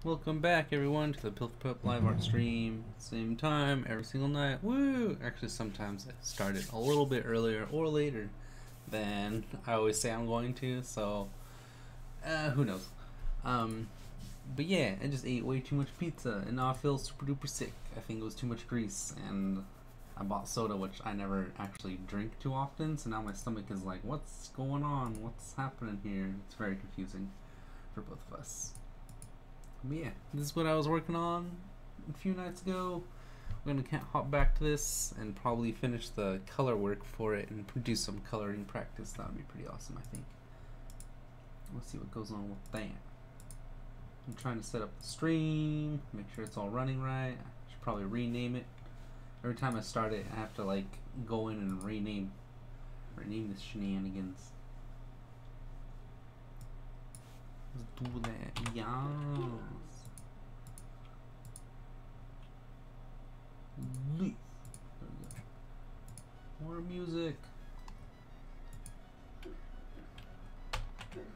Welcome back, everyone, to the Pilferpup live art stream. Same time, every single night. Woo! Actually, sometimes I start it a little bit earlier or later than I always say I'm going to, so who knows. But yeah, I just ate way too much pizza, and now I feel super duper sick. I think it was too much grease, and I bought soda, which I never actually drink too often, so now my stomach is like, what's going on? What's happening here? It's very confusing for both of us. But yeah, this is what I was working on a few nights ago. We're gonna hop back to this and probably finish the color work for it and do some coloring practice. That would be pretty awesome, I think. Let's see what goes on with that. I'm trying to set up the stream, make sure it's all running right. I should probably rename it. Every time I start it, I have to like go in and rename this shenanigans. Let's do that. Yes. There we go. More music. Get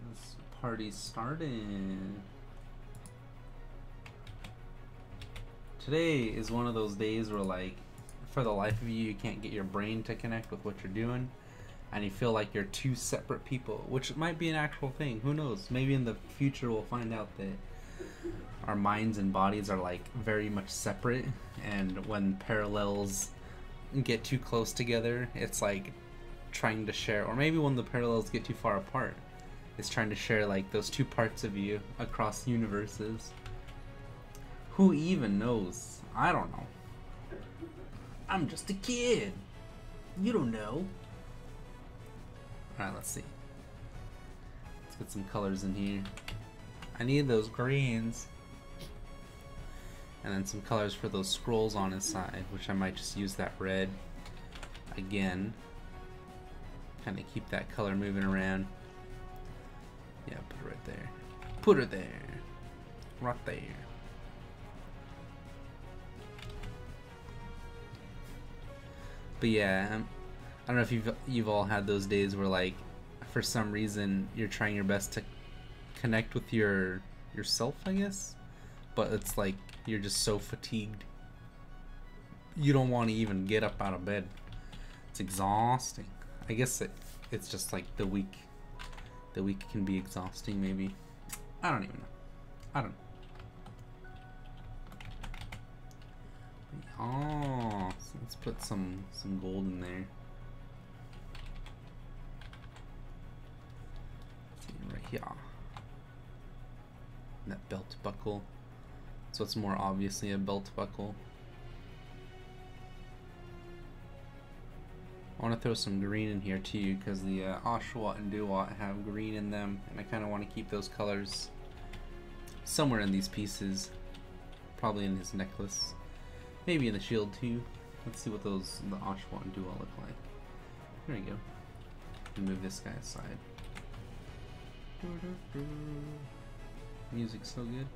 this party started. Today is one of those days where, like, for the life of you, you can't get your brain to connect with what you're doing, and you feel like you're two separate people, which might be an actual thing. Who knows? Maybe in the future we'll find out that our minds and bodies are like very much separate, and when parallels get too close together, it's like trying to share, or maybe when the parallels get too far apart, it's trying to share like those two parts of you across universes. Who even knows? I don't know. I'm just a kid. You don't know. Alright, let's see. Let's get some colors in here. I need those greens. And then some colors for those scrolls on his side, which I might just use that red again. Kind of keep that color moving around. Yeah, put it right there. Put her there. Right there. But yeah, I don't know if you've all had those days where, like, for some reason you're trying your best to connect with yourself, I guess, but it's like you're just so fatigued you don't want to even get up out of bed. It's exhausting. I guess it's just like the week can be exhausting, maybe. I don't even know. I don't know. Oh, so let's put some gold in there. Right here. And that belt buckle. So it's more obviously a belt buckle. I want to throw some green in here too, because the Oshawott and Duwat have green in them, and I kind of want to keep those colors somewhere in these pieces. Probably in his necklace. Maybe in the shield too. Let's see what the Oshawott and Duwat look like. There we go. Move this guy aside. Music's so good.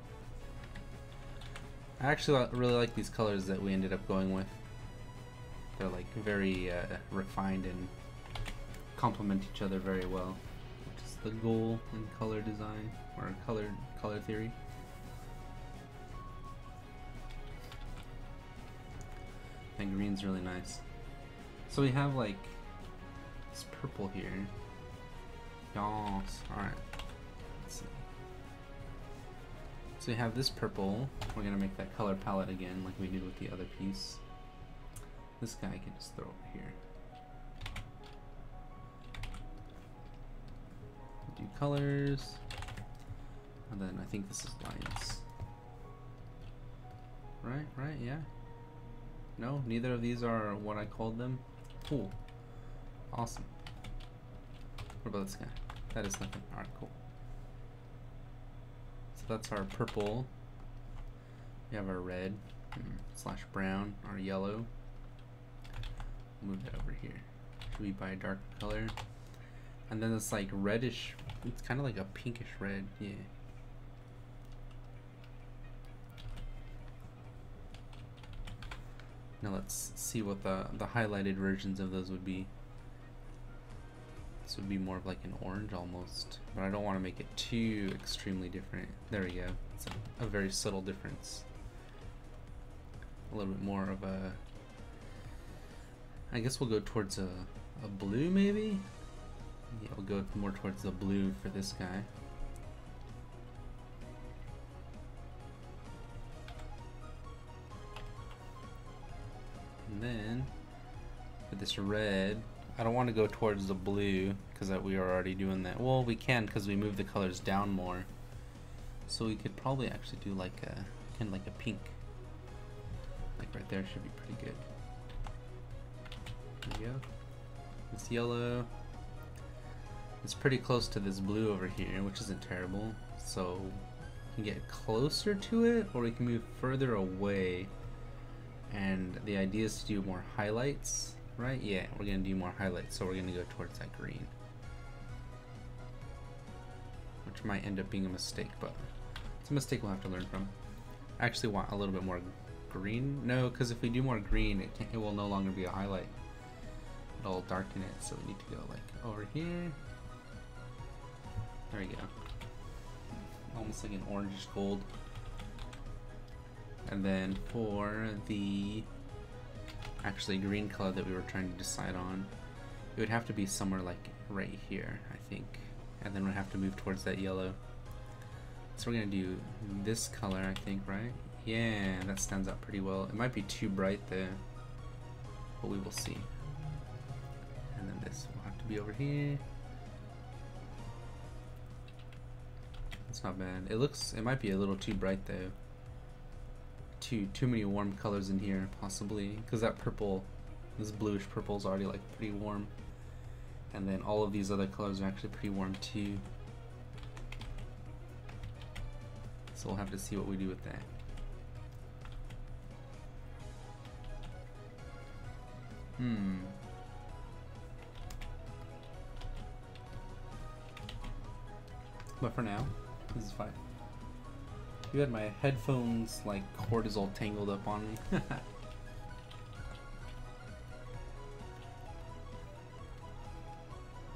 I actually really like these colors that we ended up going with. They're like very refined and complement each other very well, which is the goal in color design or color theory. And green's really nice. So we have like this purple here. Yes. Alright. Let's see. So we have this purple. We're gonna make that color palette again like we did with the other piece. This guy I can just throw over here. Do colors. And then I think this is lines. Right, yeah. No, neither of these are what I called them. Cool. Awesome. What about this guy? That is nothing. Alright, cool. So that's our purple. We have our red / brown, our yellow. Move that over here. Should we buy a dark color? And then it's like reddish. It's kind of like a pinkish red. Yeah. Now let's see what the highlighted versions of those would be. This would be more of like an orange almost, but I don't want to make it too extremely different. There we go. It's a very subtle difference. A little bit more of a, I guess we'll go towards a blue maybe? Yeah, we'll go more towards the blue for this guy. And then for this red, I don't want to go towards the blue because we are already doing that. Well, we can because we move the colors down more. So we could probably actually do like a kind of like a pink. Like right there should be pretty good. There we go. This yellow. It's pretty close to this blue over here, which isn't terrible. So we can get closer to it, or we can move further away. And the idea is to do more highlights, right? Yeah, we're gonna do more highlights, so we're gonna go towards that green. Which might end up being a mistake, but it's a mistake we'll have to learn from. I actually want a little bit more green. No, because if we do more green, it will no longer be a highlight. It'll darken it, so we need to go like over here. There we go. Almost like an orangish gold. And then for the actually green color that we were trying to decide on, it would have to be somewhere like right here, I think. And then we'd have to move towards that yellow. So we're gonna do this color, I think, right? Yeah, that stands out pretty well. It might be too bright there, but we will see. And then this will have to be over here. It's not bad. It might be a little too bright though. Too many warm colors in here, possibly, because that purple, this bluish purple is already like pretty warm, and then all of these other colors are actually pretty warm too. So we'll have to see what we do with that. But for now, this is fine. You had my headphones like cortisol tangled up on me.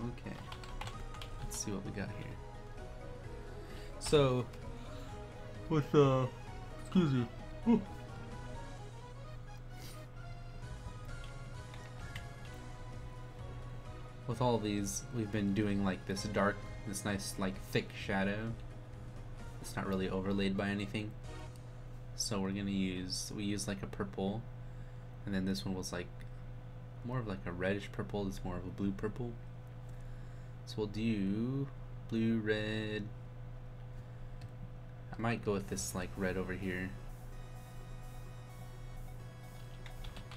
Okay, let's see what we got here. So, with excuse me. Ooh. With all these, we've been doing like this nice like thick shadow. It's not really overlaid by anything. So we're gonna we use like a purple, and then this one was like more of like a reddish purple. It's more of a blue purple. So we'll do blue, red. I might go with this like red over here.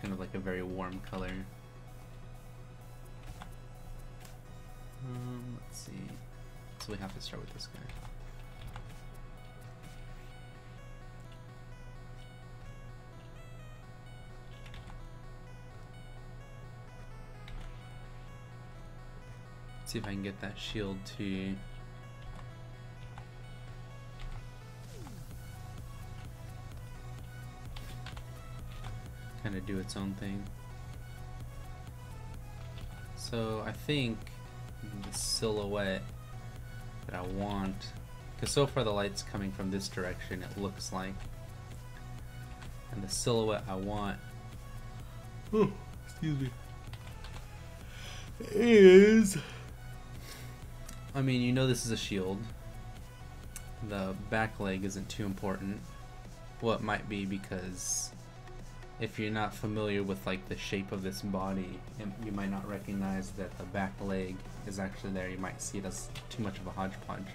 Kind of like a very warm color. Let's see. So we have to start with this guy. See if I can get that shield to kind of do its own thing. So I think the silhouette that I want, because so far the light's coming from this direction, it looks like, and the silhouette I want, excuse me, is, I mean, you know this is a shield. The back leg isn't too important. Well, it might be, because if you're not familiar with like the shape of this body, you might not recognize that the back leg is actually there. You might see it as too much of a hodgepodge.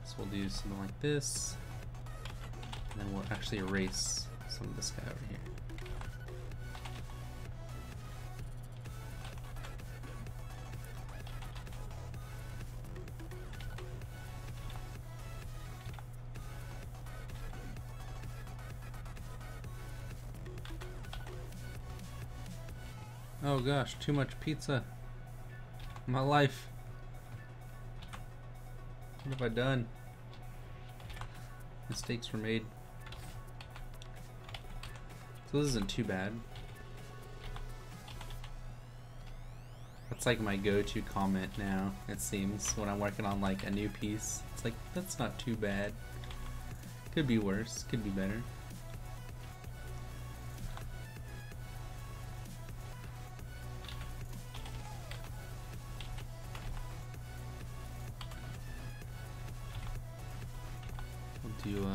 So we'll do something like this. And then we'll actually erase some of this guy over here. Oh gosh, too much pizza. My life. What have I done? Mistakes were made. So this isn't too bad. That's like my go-to comment now, it seems, when I'm working on like a new piece. It's like, that's not too bad. Could be worse, could be better. We'll do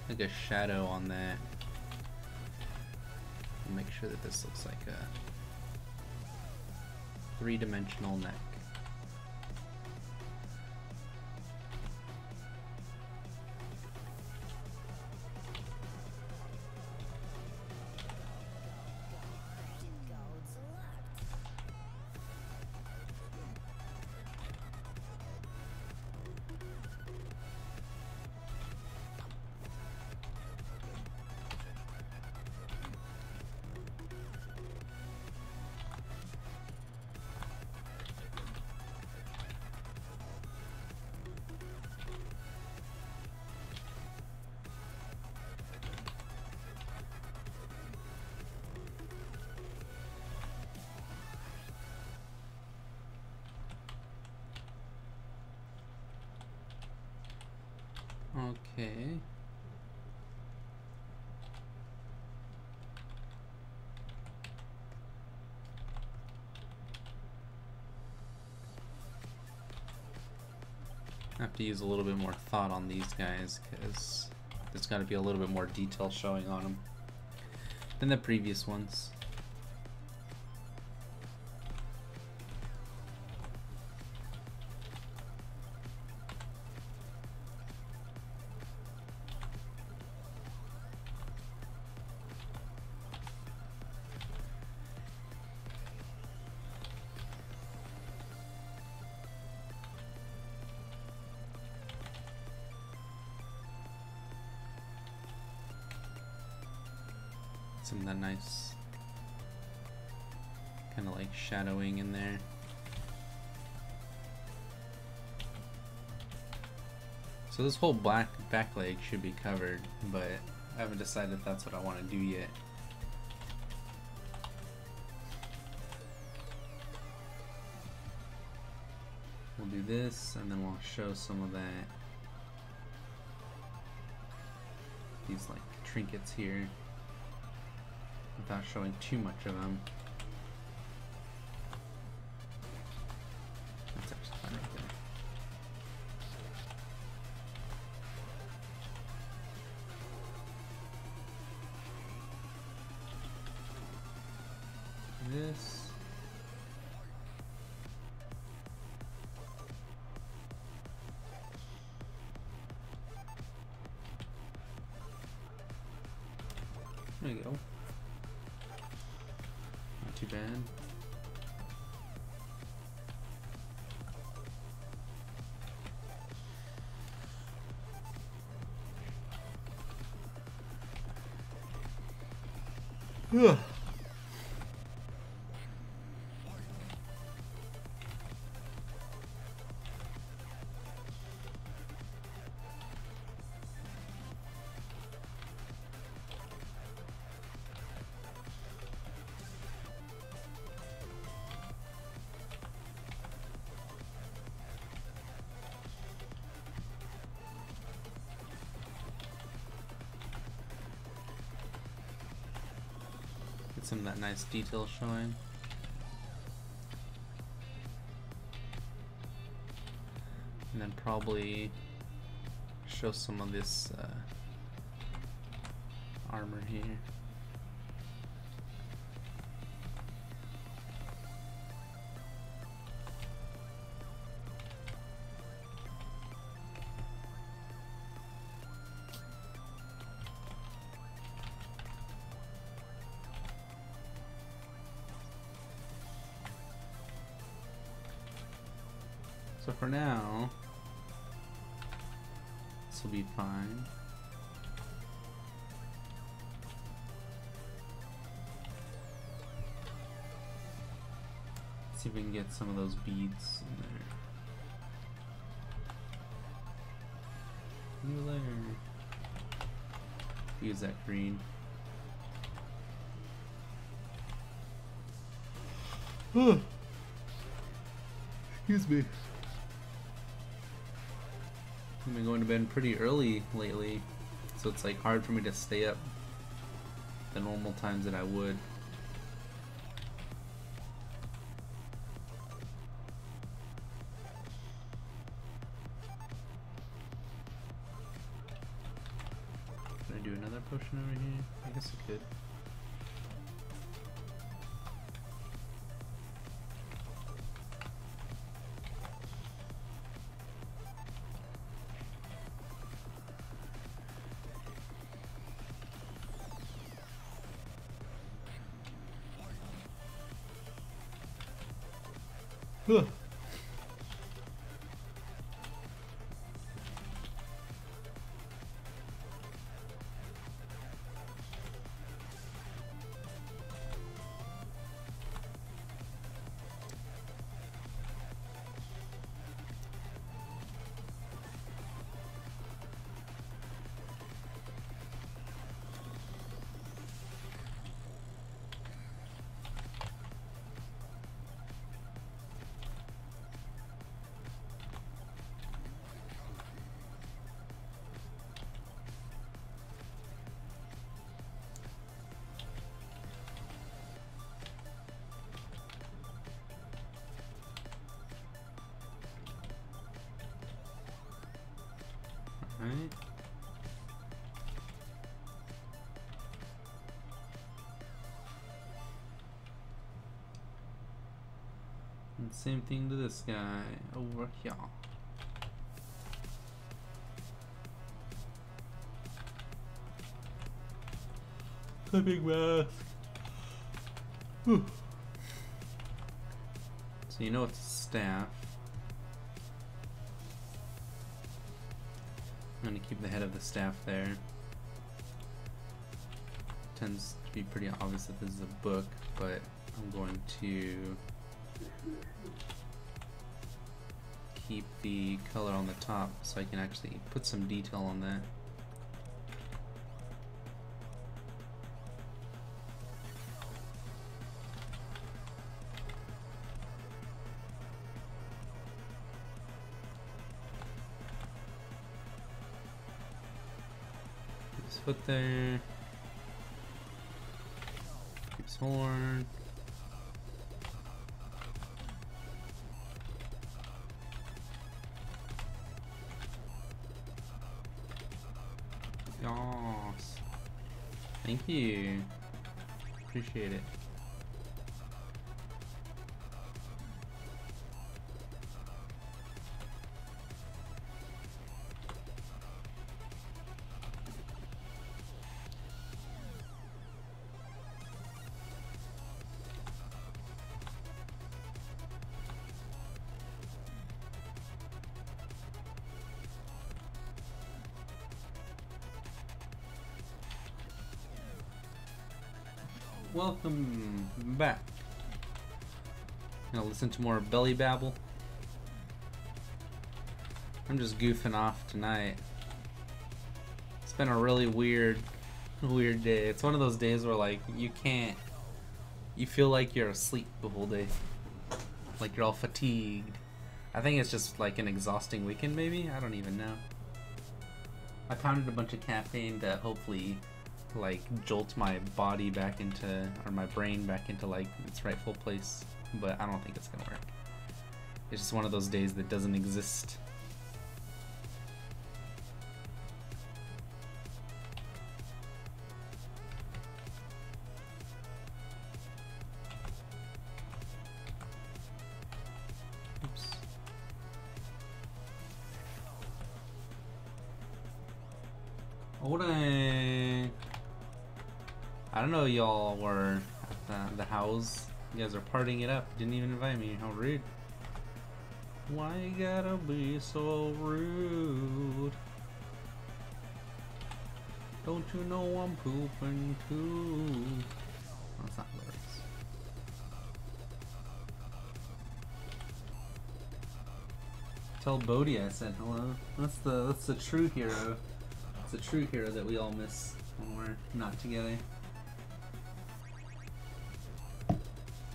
like a shadow on that. We'll make sure that this looks like a three-dimensional neck. Okay. I have to use a little bit more thought on these guys because there's got to be a little bit more detail showing on them than the previous ones. Some of that nice kind of like shadowing in there. So this whole back leg should be covered, but I haven't decided if that's what I want to do yet. We'll do this, and then we'll show some of that. These like trinkets here, without showing too much of them. That's actually fine right there. This. There you go. Not too bad. Ugh. Get some of that nice detail showing. And then probably show some of this armor here. So for now, this will be fine. See if we can get some of those beads in there. New layer. Use that green. Excuse me. I've been going to bed pretty early lately, so it's like hard for me to stay up the normal times that I would. Can I do another potion over here? I guess I could. Huh. Alright. And same thing to this guy over here. Clipping mask. Whew. So you know it's a staff. I'm going to keep the head of the staff there. Tends to be pretty obvious that this is a book, but I'm going to keep the color on the top so I can actually put some detail on that. His foot there. Keep his horn. Yes. Thank you. Appreciate it. Welcome back. Now listen to more belly babble. I'm just goofing off tonight. It's been a really weird day. It's one of those days where like you feel like you're asleep the whole day. Like you're all fatigued. I think it's just like an exhausting weekend maybe? I don't even know. I pounded a bunch of caffeine to hopefully like jolt my body back into, or my brain back into like its rightful place, but I don't think it's gonna work. It's just one of those days that doesn't exist. Oops. I don't know, y'all were at the house. You guys are partying it up. Didn't even invite me. How rude. Why you gotta be so rude? Don't you know I'm pooping too? Oh, that's not lyrics. Tell Bodhi I said hello. That's the true hero. It's the true hero that we all miss when we're not together.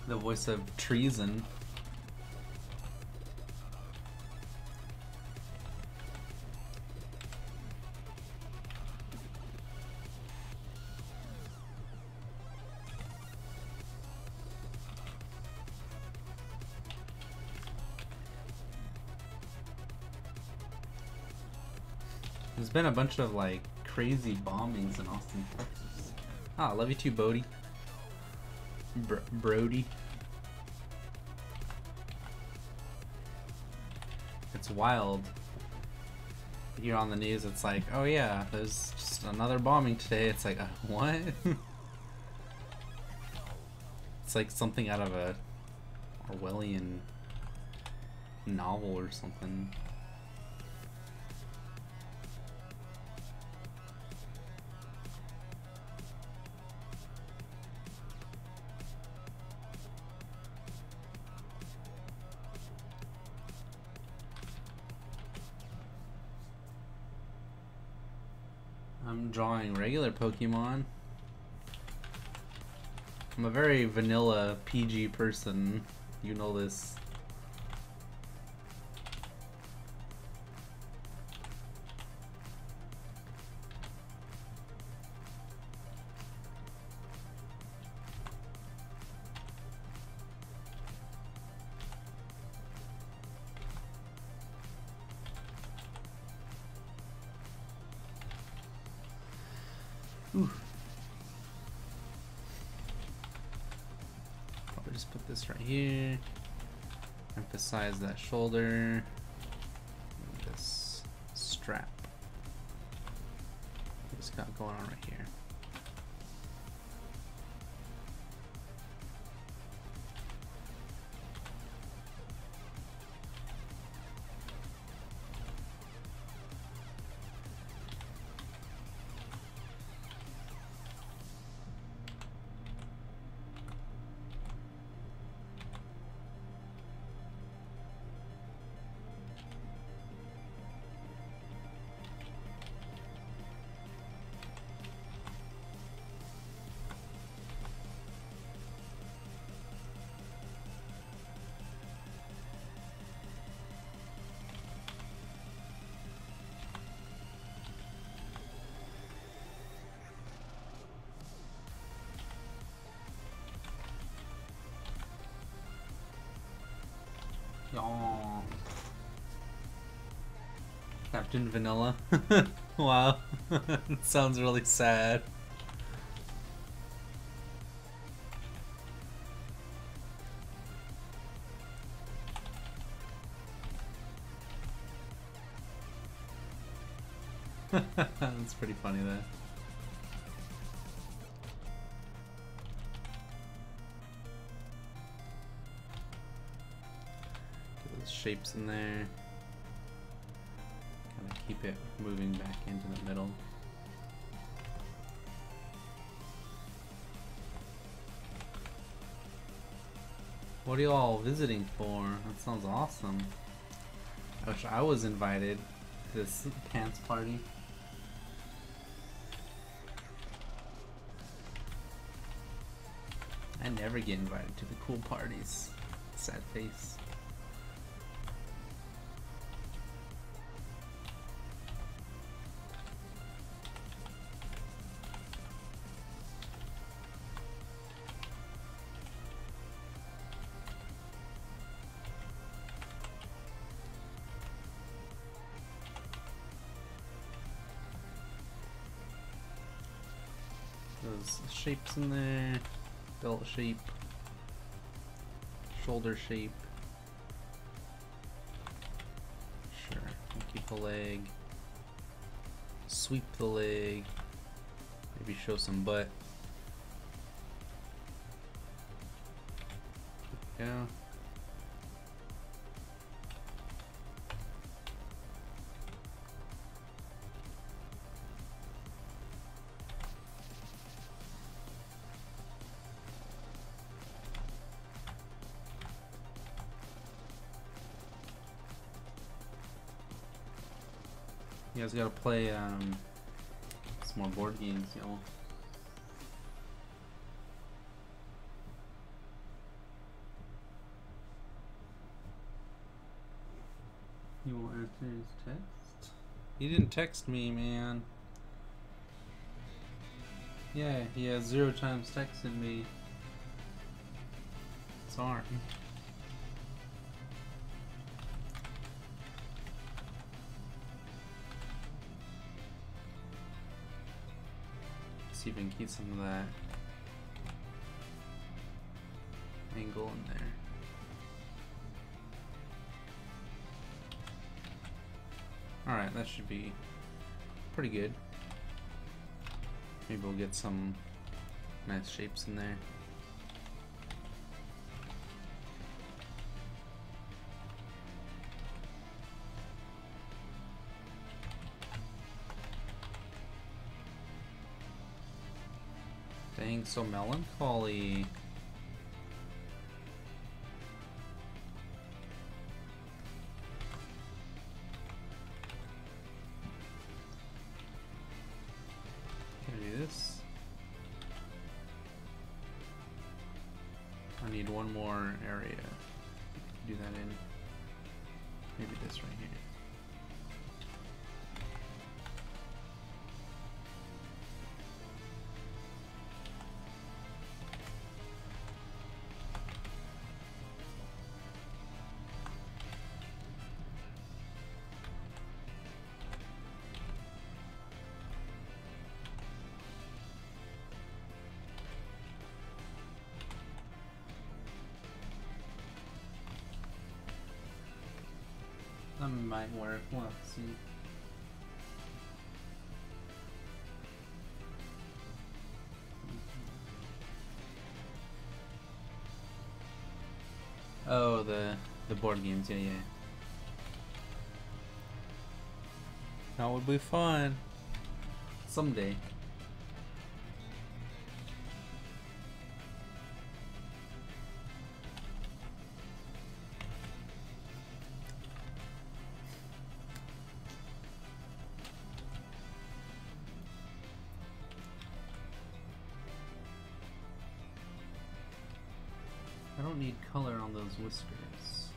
The voice of treason. There's been a bunch of like crazy bombings in Austin, Texas. Ah, love you too, Bodie. Brody. It's wild. Here on the news, it's like, oh yeah, there's just another bombing today. It's like, what? It's like something out of a Orwellian novel or something. I'm drawing regular Pokemon. I'm a very vanilla PG person. You know this. Ooh. Probably just put this right here. Emphasize that shoulder. And this strap. What's got going on right here? Oh. Captain Vanilla. Wow. It sounds really sad. That's pretty funny there. Shapes in there. Kind of keep it moving back into the middle. What are you all visiting for? That sounds awesome. I wish I was invited to this pants party. I never get invited to the cool parties. Sad face. Those shapes in there, belt shape, shoulder shape. Sure, we'll keep the leg, sweep the leg, maybe show some butt. Yeah. You guys gotta play some more board games, y'all. He won't answer his text? He didn't text me, man. Yeah, he has 0 times texted me. Sorry. See if we can keep some of that angle in there. Alright, that should be pretty good. Maybe we'll get some nice shapes in there. Dang, so melancholy. Can I do this? I need one more area. Do that in. Maybe this right here. That might work. We'll have to see. Oh, the board games. Yeah, yeah. That would be fun. Someday. I don't need color on those whiskers.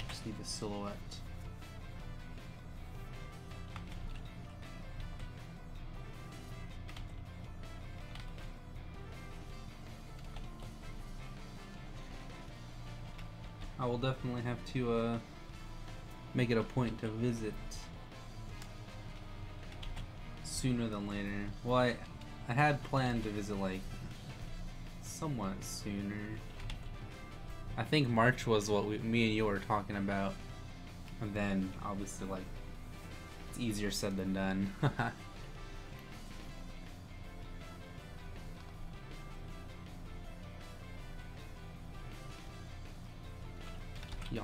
Just need the silhouette. I will definitely have to make it a point to visit sooner than later. Well, I had planned to visit like somewhat sooner. I think March was what me and you were talking about, and then obviously like it's easier said than done. Yas.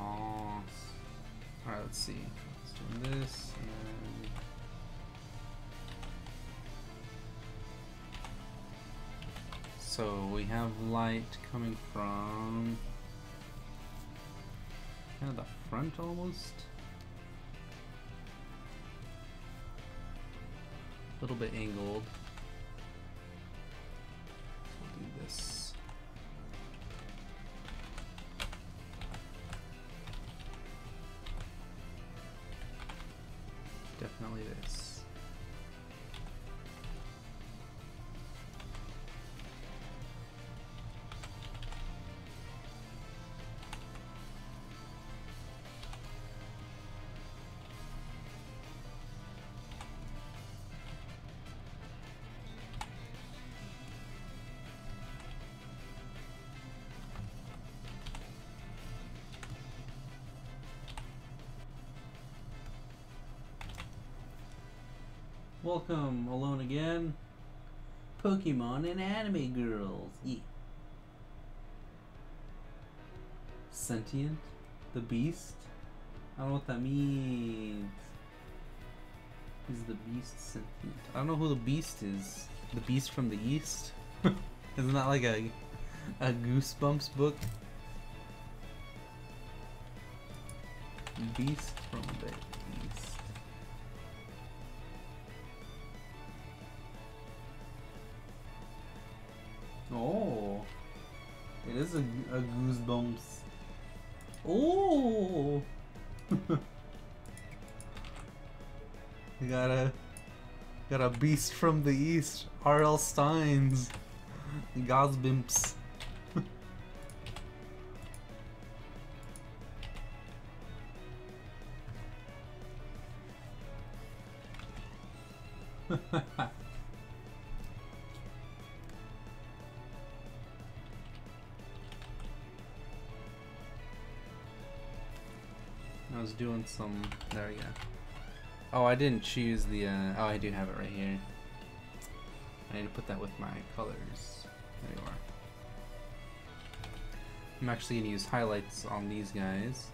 Alright, let's see. Let's do this and so we have light coming from kind of the front almost. A little bit angled. We'll do this. Definitely this. Welcome, Alone Again. Pokemon and Anime Girls. Yeah. Sentient? The Beast? I don't know what that means. Is the Beast sentient? I don't know who the Beast is. The Beast from the East? Isn't that like a Goosebumps book? Beast from the East. Oh, it is a Goosebumps. Ooh! We got a beast from the east, R.L. Steins, Gosbimps. I was doing some. There we go. Oh, I didn't choose the. Oh, I do have it right here. I need to put that with my colors. There you are. I'm actually going to use highlights on these guys.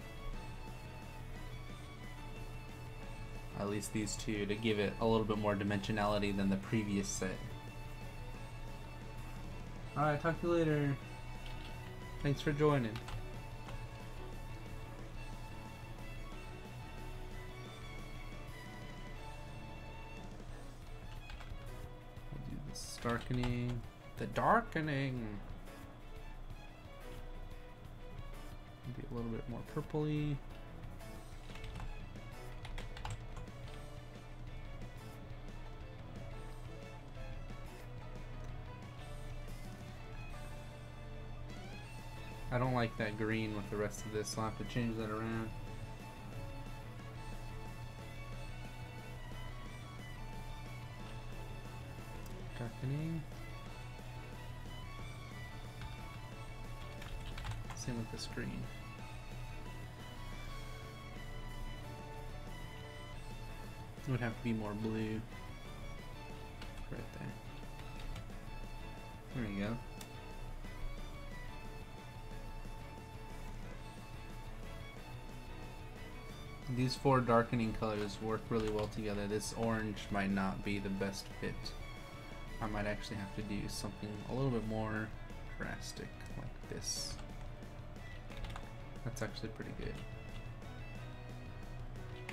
At least these two, to give it a little bit more dimensionality than the previous set. Alright, talk to you later. Thanks for joining. We'll do this darkening. The darkening! Be a little bit more purpley. I don't like that green with the rest of this, so I'll have to change that around. Darkening. Same with the screen. It would have to be more blue. Right there. There you go. These four darkening colors work really well together. This orange might not be the best fit. I might actually have to do something a little bit more drastic, like this. That's actually pretty good.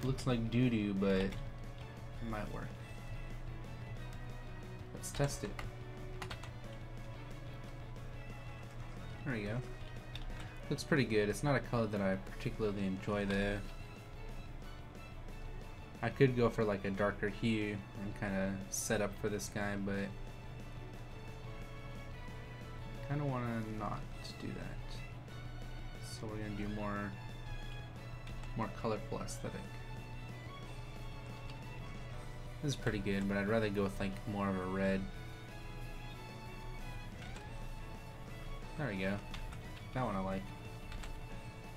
Looks like doo-doo, but it might work. Let's test it. There we go. Looks pretty good. It's not a color that I particularly enjoy though. I could go for like a darker hue and kind of set up for this guy, but kind of want to not do that. So we're gonna do more colorful aesthetic. This is pretty good, but I'd rather go with like more of a red. There we go. That one I like.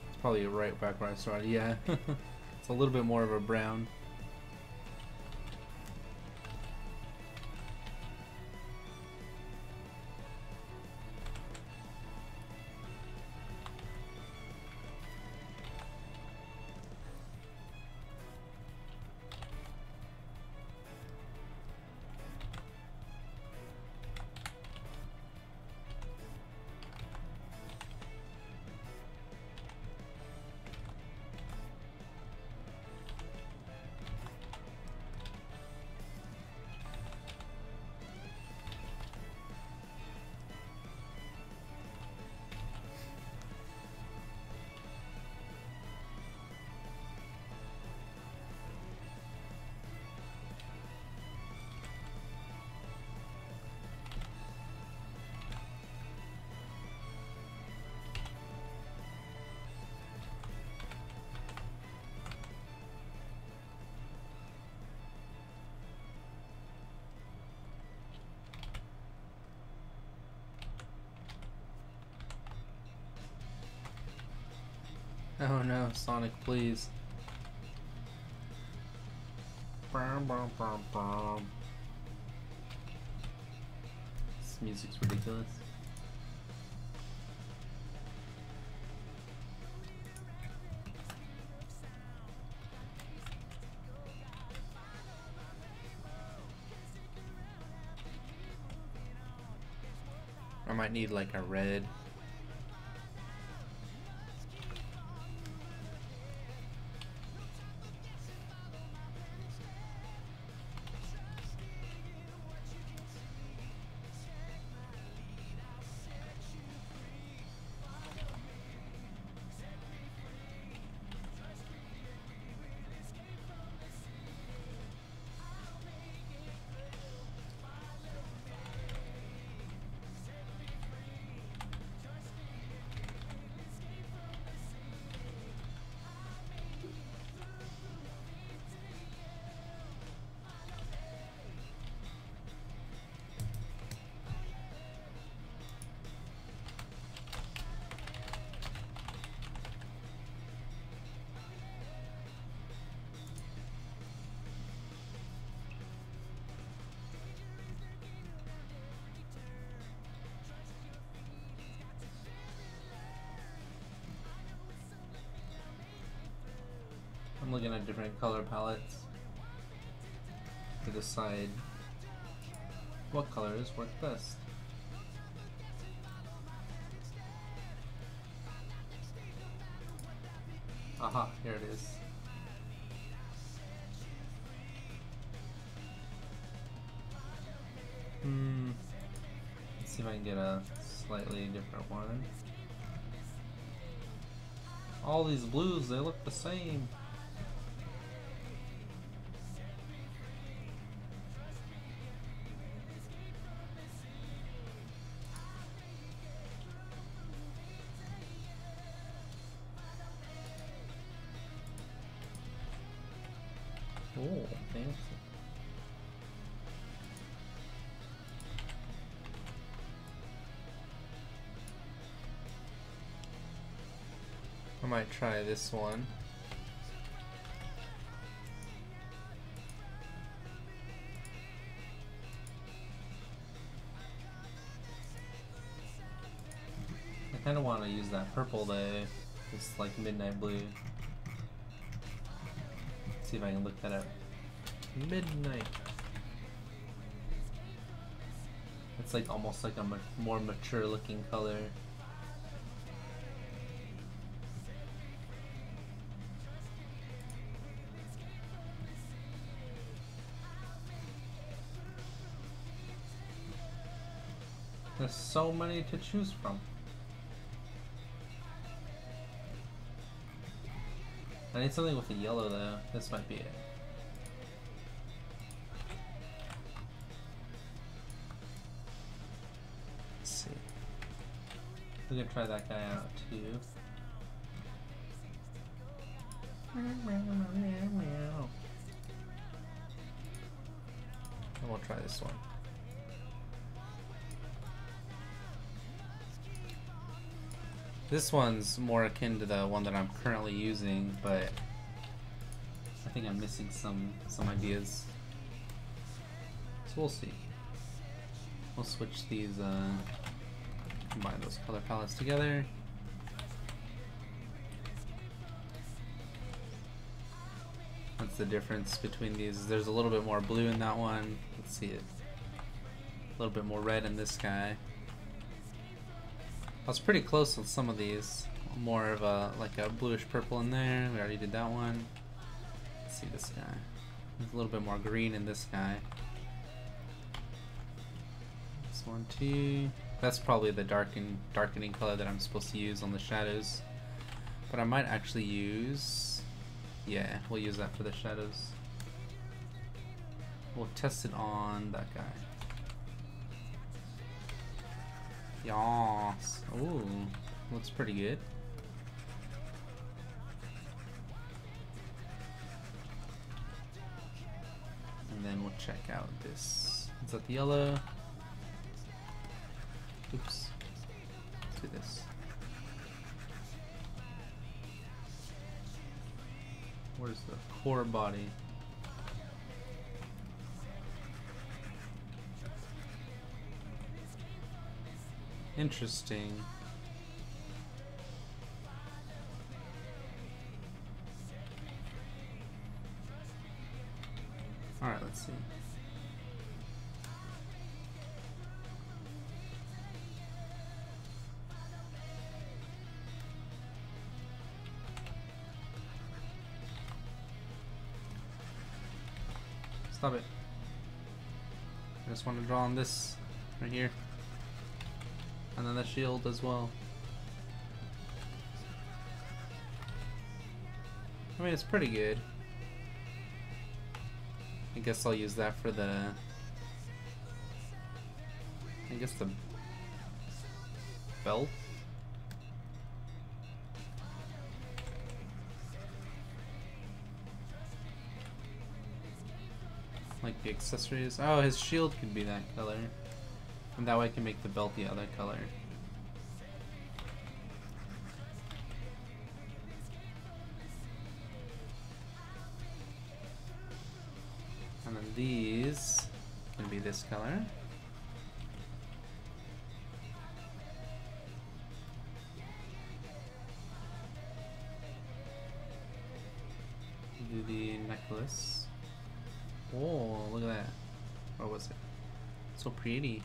It's probably right back where I started. Yeah, it's a little bit more of a brown. Oh no, Sonic, please. This music's ridiculous. I might need like a red. looking at different color palettes to decide what colors work best. Aha, here it is. Let's see if I can get a slightly different one. All these blues, they look the same. Oh, fancy. I might try this one. I kind of want to use that purple though. It's like midnight blue. Let's see if I can look that up. Midnight. It's like almost like a more mature looking color. There's so many to choose from. I need something with a yellow though. This might be it. Let's see. We can try that guy out too. And we'll try this one. This one's more akin to the one that I'm currently using, but I think I'm missing some ideas. So we'll see. We'll switch these, combine those color palettes together. That's the difference between these. There's a little bit more blue in that one. Let's see it. A little bit more red in this guy. I was pretty close with some of these. More of a like a bluish purple in there. We already did that one. Let's see this guy. There's a little bit more green in this guy. This one too. That's probably the darkening color that I'm supposed to use on the shadows. But I might actually use, yeah, we'll use that for the shadows. We'll test it on that guy. Yas. Ooh, looks pretty good. And then we'll check out this. Is that the yellow? Oops. Let's do this. Where's the core body? Interesting. Alright, let's see. Stop it. I just want to draw on this right here. And then the shield as well. I mean, it's pretty good. I guess I'll use that for the... I guess the belt? Like the accessories. Oh, his shield could be that color. And that way I can make the belt the other color. And then these can be this color. a necklace. Oh, look at that. What was it? So pretty.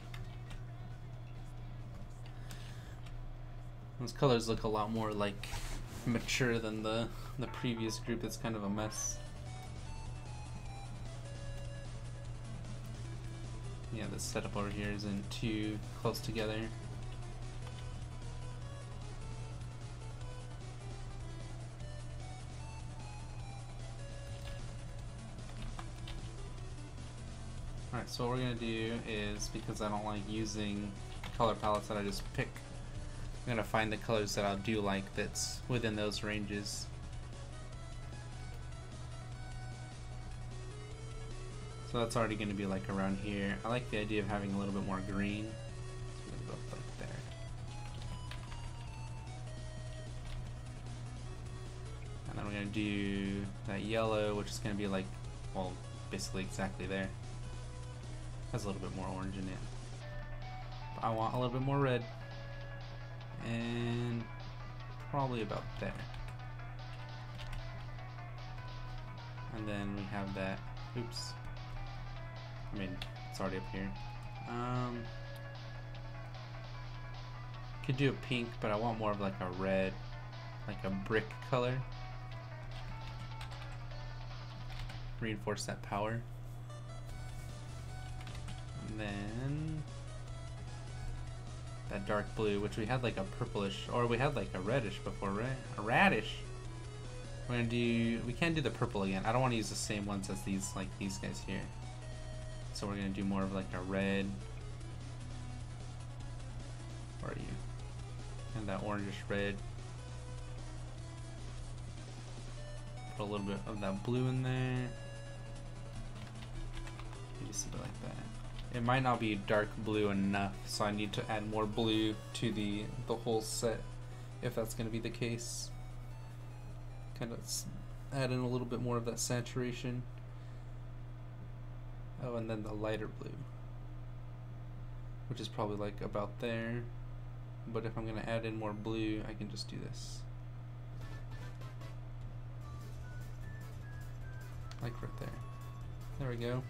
Those colors look a lot more like mature than the previous group. That's kind of a mess. Yeah, this setup over here isn't too close together. Alright, so what we're going to do is, because I don't like using color palettes that I just pick, I'm going to find the colors that I do like that's within those ranges. So that's already going to be like around here. I like the idea of having a little bit more green. So I'm going to go up like there. And then we're going to do that yellow, which is going to be like, well, basically exactly there. Has a little bit more orange in it. But I want a little bit more red. And probably about there. And then we have that, oops. I mean, it's already up here. Could do a pink, but I want more of like a red, like a brick color. Reinforce that power. And then that dark blue, which we had like a purplish, or we had like a reddish before, right? A radish. We're gonna do, we can't do the purple again. I don't want to use the same ones as these, like these guys here. So we're gonna do more of like a red. Where are you? And that orangish red. Put a little bit of that blue in there. Maybe something like that. It might not be dark blue enough, so I need to add more blue to the whole set, if that's going to be the case. Kind of add in a little bit more of that saturation. Oh, and then the lighter blue, which is probably like about there. But if I'm going to add in more blue, I can just do this. Like right there. There we go.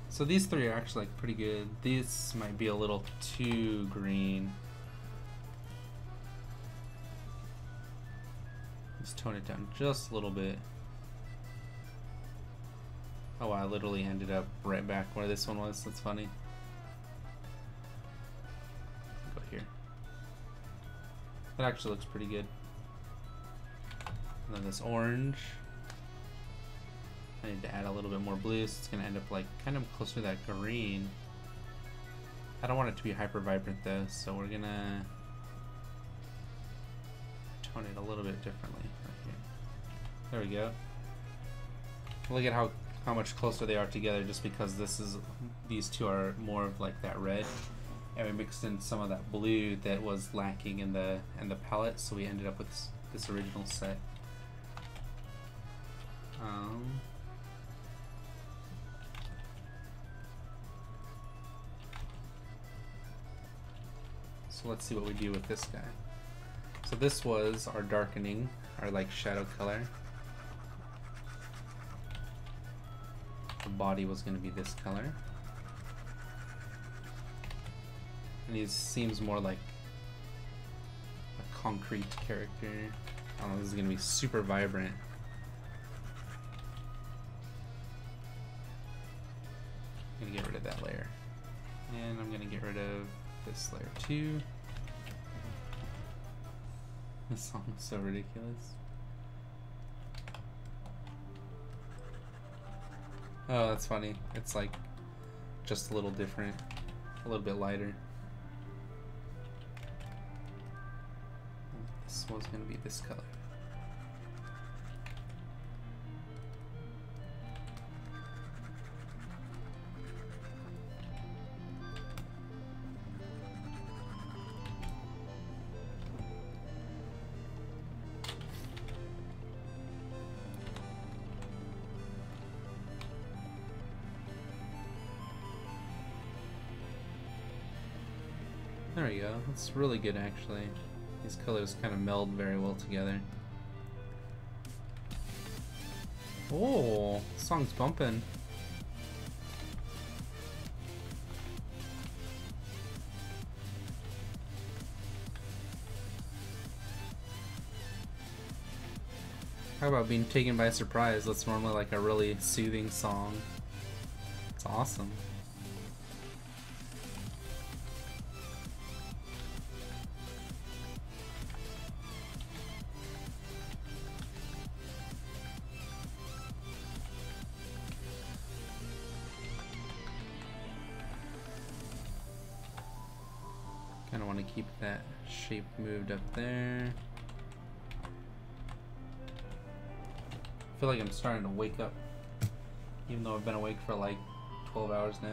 So these three are actually like pretty good. These might be a little too green. Let's tone it down just a little bit. Oh, I literally ended up right back where this one was. That's funny. Go here. That actually looks pretty good. And then this orange. I need to add a little bit more blue, so it's going to end up like kind of closer to that green. I don't want it to be hyper vibrant though, so we're going to tone it a little bit differently right here. There we go. Look at how much closer they are together, just because these two are more of like that red, and we mixed in some of that blue that was lacking in the palette, so we ended up with this original set. So let's see what we do with this guy. So this was our darkening, our like shadow color. The body was going to be this color. And he seems more like a concrete character. I don't know, this is going to be super vibrant. I'm going to get rid of that layer. And I'm going to get rid of this layer too. This song is so ridiculous. Oh, that's funny. It's like just a little different, a little bit lighter. This one's gonna be this color. There we go. That's really good, actually. These colors kind of meld very well together. Oh, song's bumping. How about being taken by surprise? That's normally like a really soothing song. It's awesome. Kind of want to keep that shape moved up there. I feel like I'm starting to wake up, even though I've been awake for like 12 hours now.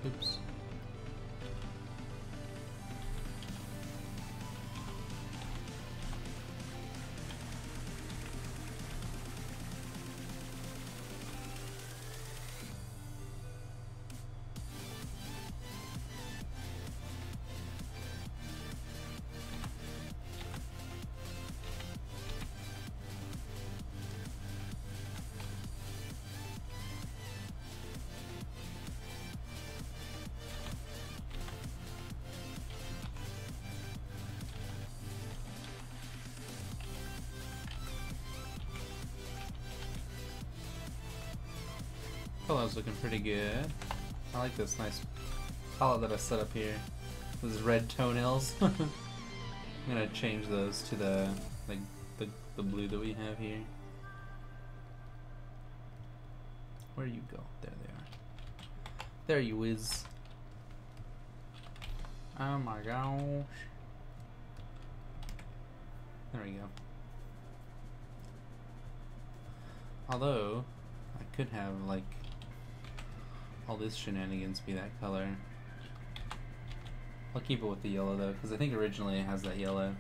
Oops. Color's looking pretty good. I like this nice palette that I set up here. Those red toenails. I'm gonna change those to the the blue that we have here. Where you go? There they are. There you is. Oh my gosh. There we go. Although I could have like all this shenanigans be that color. I'll keep it with the yellow though, because I think originally it has that yellow.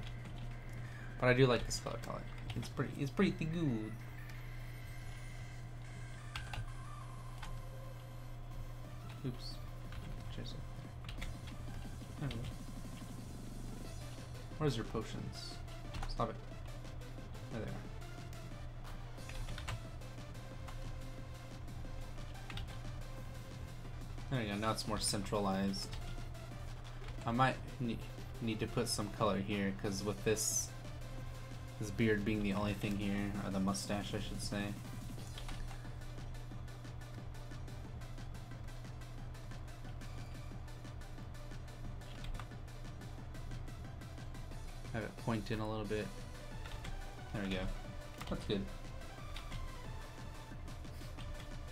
But I do like this color palette. It's pretty good. Oops. Cheers. There we go. Where's your potions? Stop it. There they are. There you go, now it's more centralized. I might need to put some color here, because with this beard being the only thing here, or the mustache I should say. Have it point in a little bit. There we go. That's good.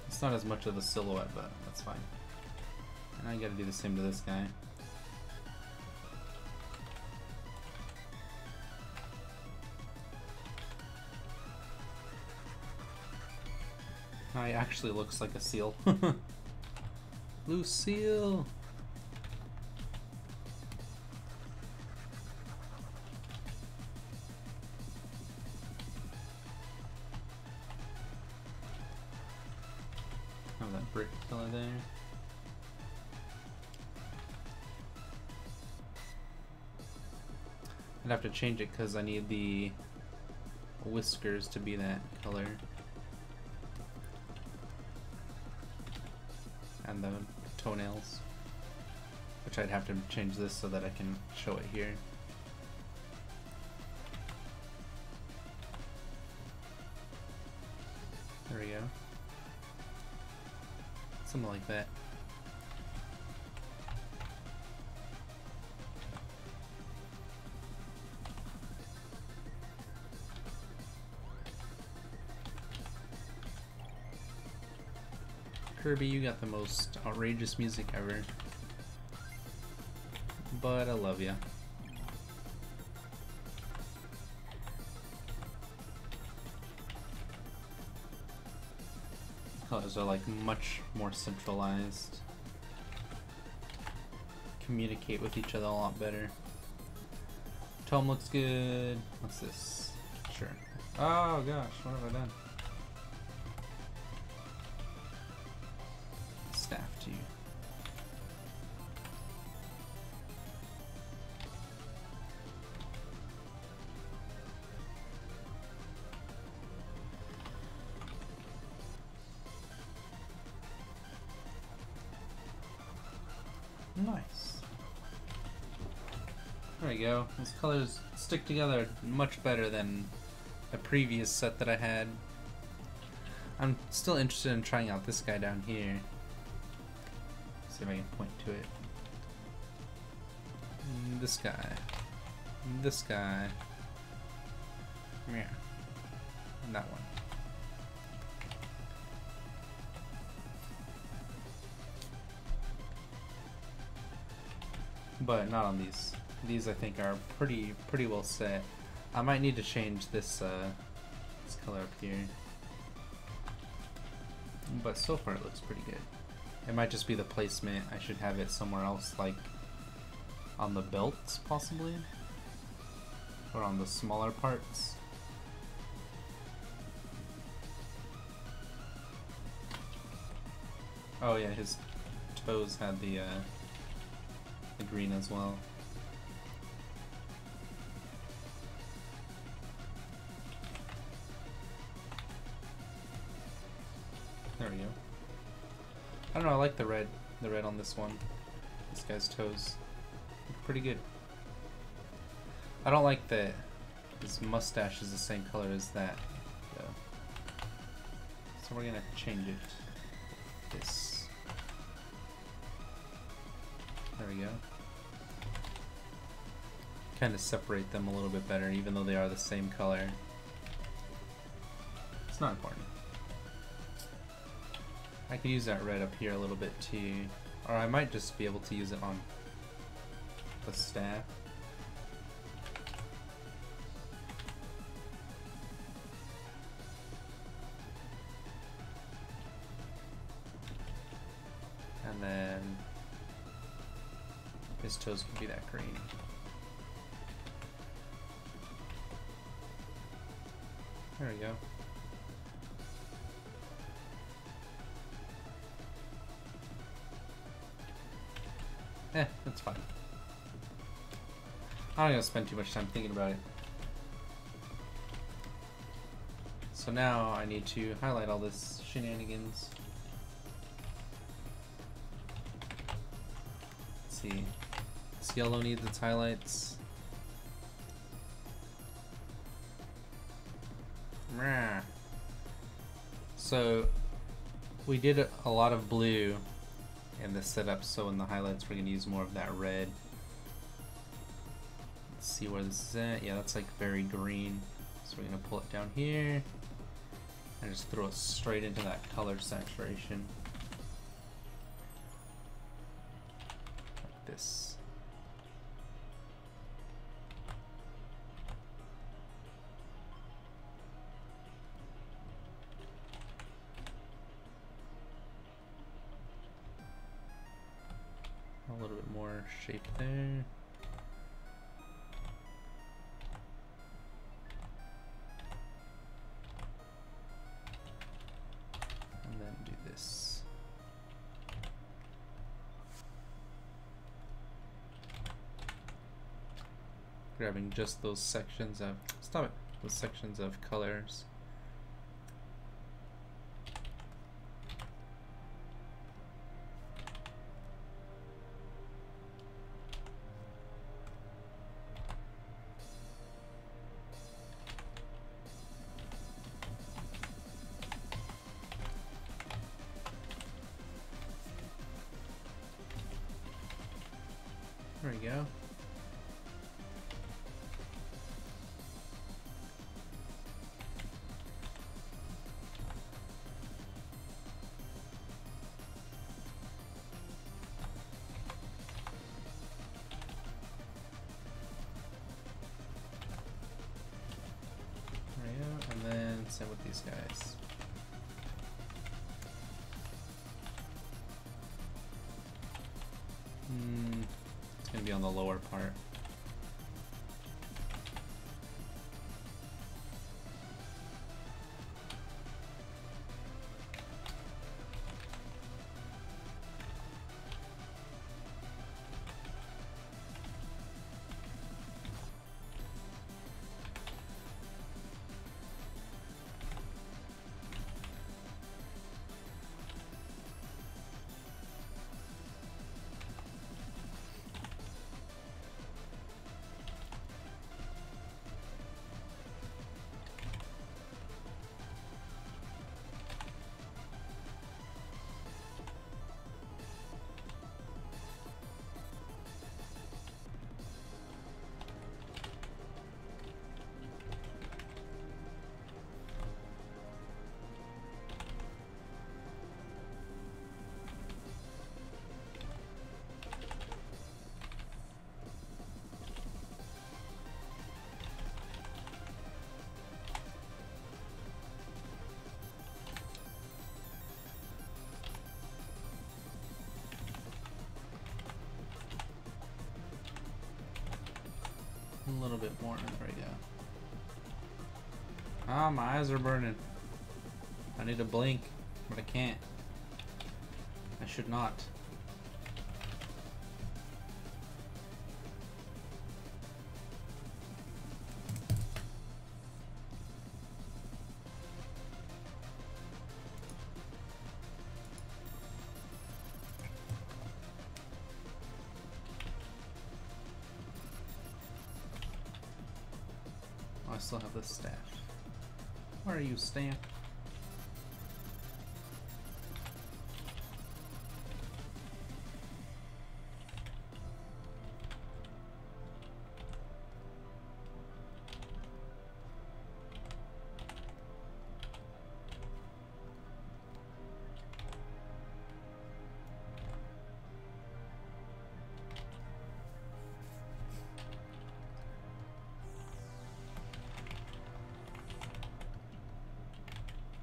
It's not as much of the silhouette, but that's fine. And I gotta do the same to this guy. Now he actually looks like a seal. Blue seal! Have that brick color there. I'd have to change it because I need the whiskers to be that color. And the toenails. Which I'd have to change this so that I can show it here. There we go. Something like that. Kirby, you got the most outrageous music ever. But I love ya. Colors are like much more centralized. Communicate with each other a lot better. Tome looks good. What's this? Sure. Oh gosh, what have I done? Staff to you. Nice. There we go. These colors stick together much better than a previous set that I had. I'm still interested in trying out this guy down here. See if I can point to it. This guy. This guy. Yeah. And that one. But not on these. These I think are pretty well set. I might need to change this this color up here. But so far it looks pretty good. It might just be the placement. I should have it somewhere else, like on the belts possibly, or on the smaller parts. Oh yeah, his toes had the green as well. There we go. I don't know, I like the red on this one. This guy's toes look pretty good. I don't like that his mustache is the same color as that though. So we're gonna change it. This. There we go. Kind of separate them a little bit better, even though they are the same color. It's not important. I could use that red up here a little bit too, or I might just be able to use it on the staff. And then his toes could be that green. There we go. That's fine. I'm not gonna spend too much time thinking about it. So now I need to highlight all this shenanigans. Let's see. This yellow needs its highlights. So we did a lot of blue in the setup, so in the highlights we're going to use more of that red. Let's see where this is at. Yeah, that's like very green. So we're going to pull it down here and just throw it straight into that color saturation. Like this. A little bit more shape there. And then do this. Grabbing just those sections of, stop it, those sections of colors. There we go. Same with these guys. It's gonna be on the lower part. A little bit more. There we go. Ah, my eyes are burning. I need to blink, but I can't. I should not. Oh, I still have this staff. Where are you, Stamp?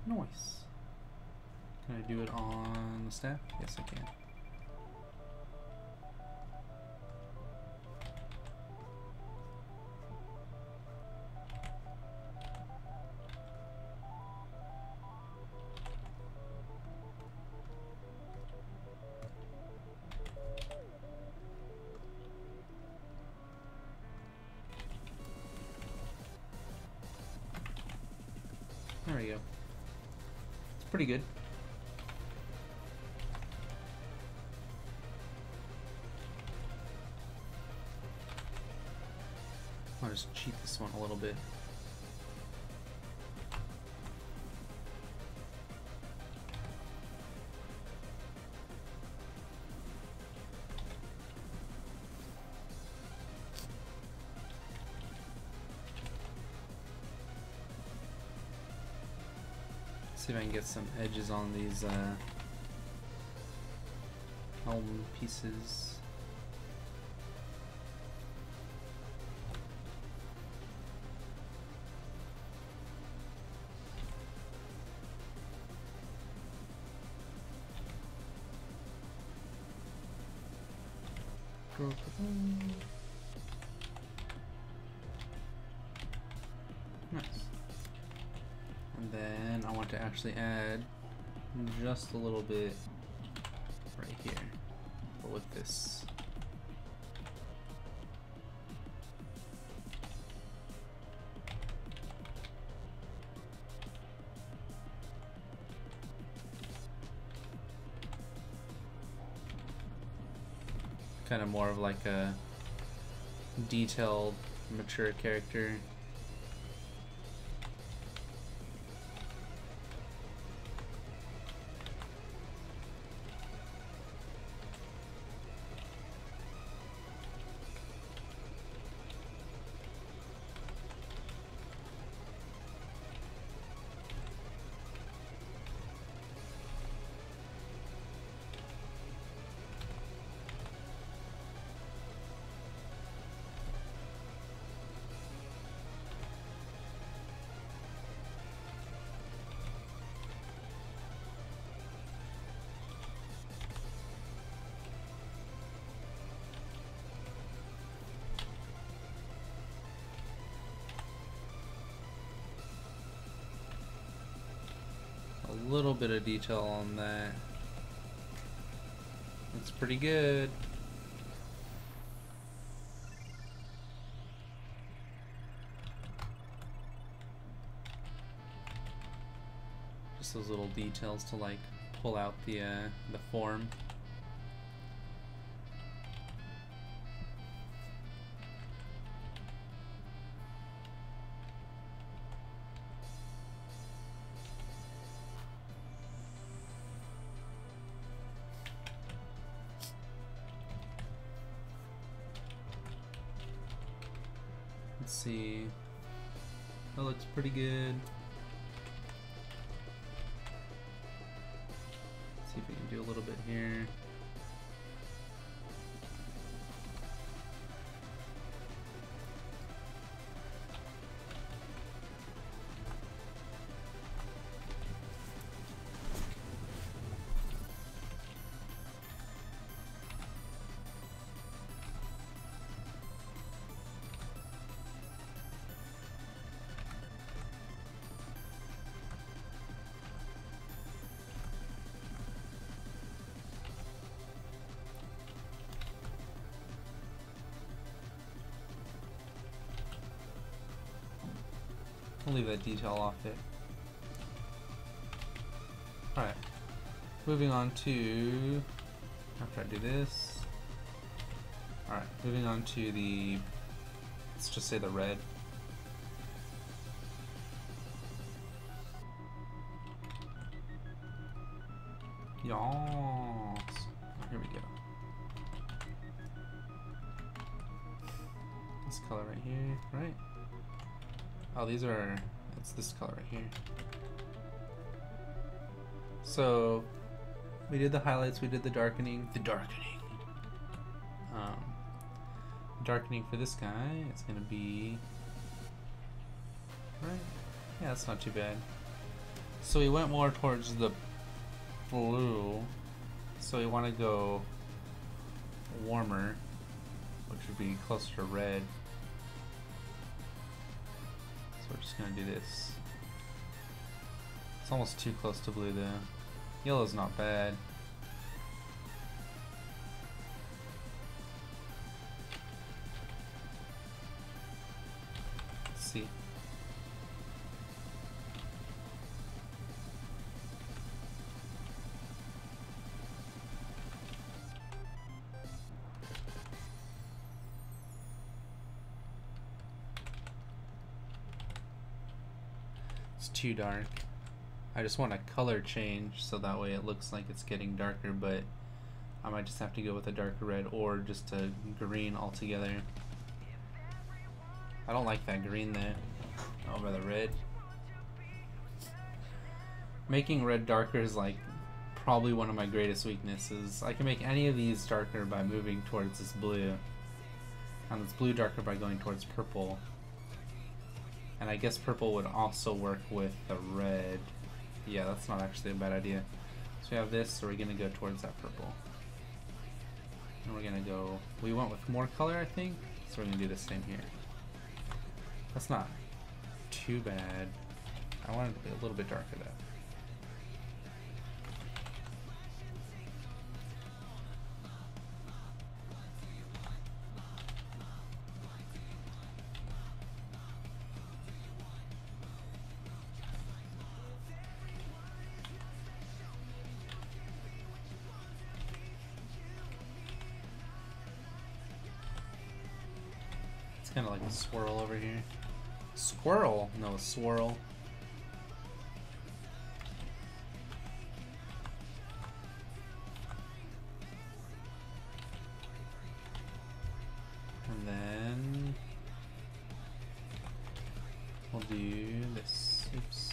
Nice. Can I do it on the staff? Yes, I can. There we go. Pretty good. I'll just cheat this one a little bit. See if I can get some edges on these helm pieces. Nice. And then I want to actually add just a little bit right here, but with this. Kind of more of like a detailed, mature character. little bit of detail on that. Looks pretty good. Just those little details to like pull out the form. Let's see. That looks pretty good. Let's see if we can do a little bit here. I'll leave that detail off it. Alright, moving on to, after I do this, alright, moving on to the, let's just say the red. Yes. Here we go. This color right here, right? Oh, these are, it's this color right here. So, we did the highlights, we did the darkening. Darkening for this guy, it's gonna be, right? Yeah, that's not too bad. So we went more towards the blue. So we want to go warmer, which would be closer to red. So we're just gonna do this. It's almost too close to blue though. Yellow's not bad. Let's see. It's too dark. I just want a color change so that way it looks like it's getting darker, but I might just have to go with a darker red or just a green altogether. I don't like that green there over the red. Making red darker is like probably one of my greatest weaknesses. I can make any of these darker by moving towards this blue, and this blue darker by going towards purple. And I guess purple would also work with the red. Yeah, that's not actually a bad idea. So we have this, so we're gonna go towards that purple. And we're gonna go, we went with more color I think, so we're gonna do the same here. That's not too bad. I want it to be a little bit darker though. Kind of like a swirl over here. Squirrel? No, a swirl. And then we'll do this. Oops.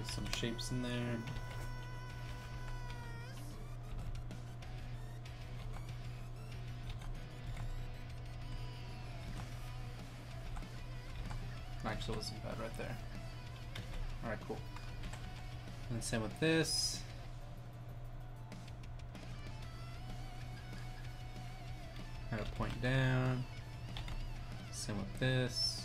Get some shapes in there. Actually, wasn't bad right there. Alright, cool. And same with this. Have it point down. Same with this.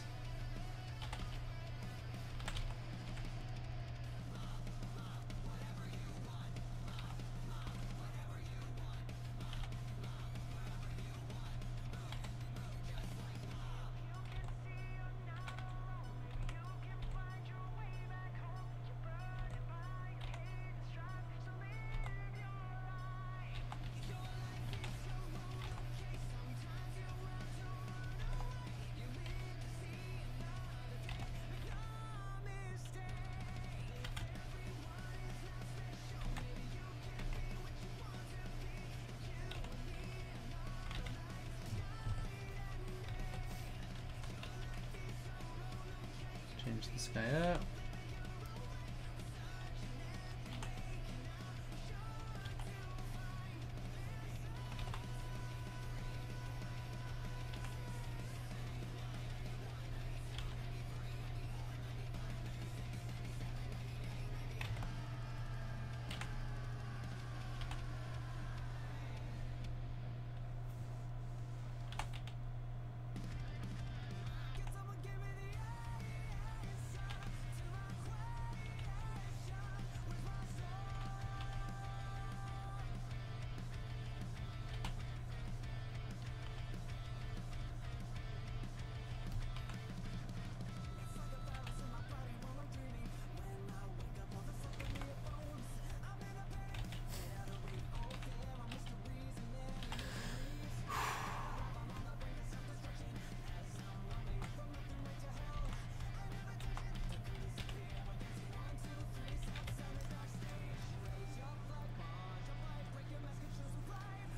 Change this guy up.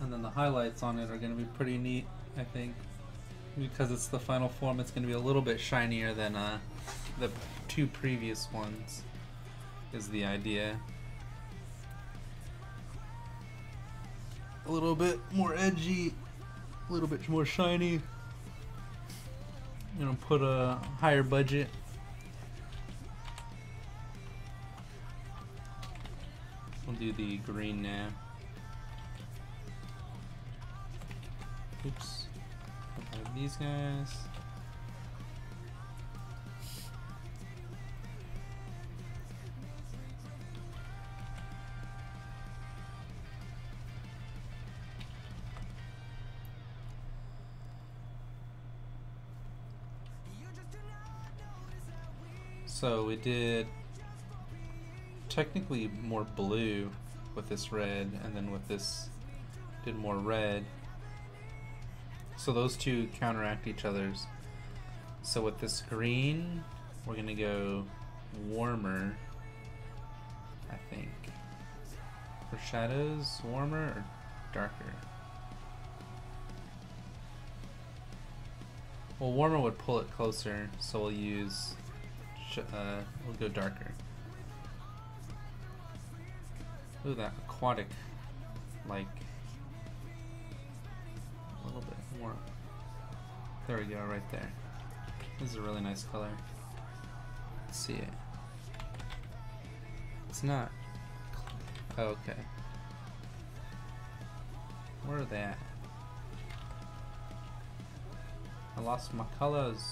And then the highlights on it are going to be pretty neat, I think. Because it's the final form, it's going to be a little bit shinier than the two previous ones, is the idea. A little bit more edgy, a little bit more shiny. You know, put a higher budget. We'll do the green now. Oops. Have these guys. So we did technically more blue with this red, and then with this did more red. So those two counteract each other's. So with this green, we're gonna go warmer, I think. For shadows, warmer or darker? Well, warmer would pull it closer, so we'll use, we'll go darker. Ooh, that aquatic, like, a little bit more. There we go, right there. This is a really nice color. Let's see it. It's not. Oh, okay. Where are they at? I lost my colors.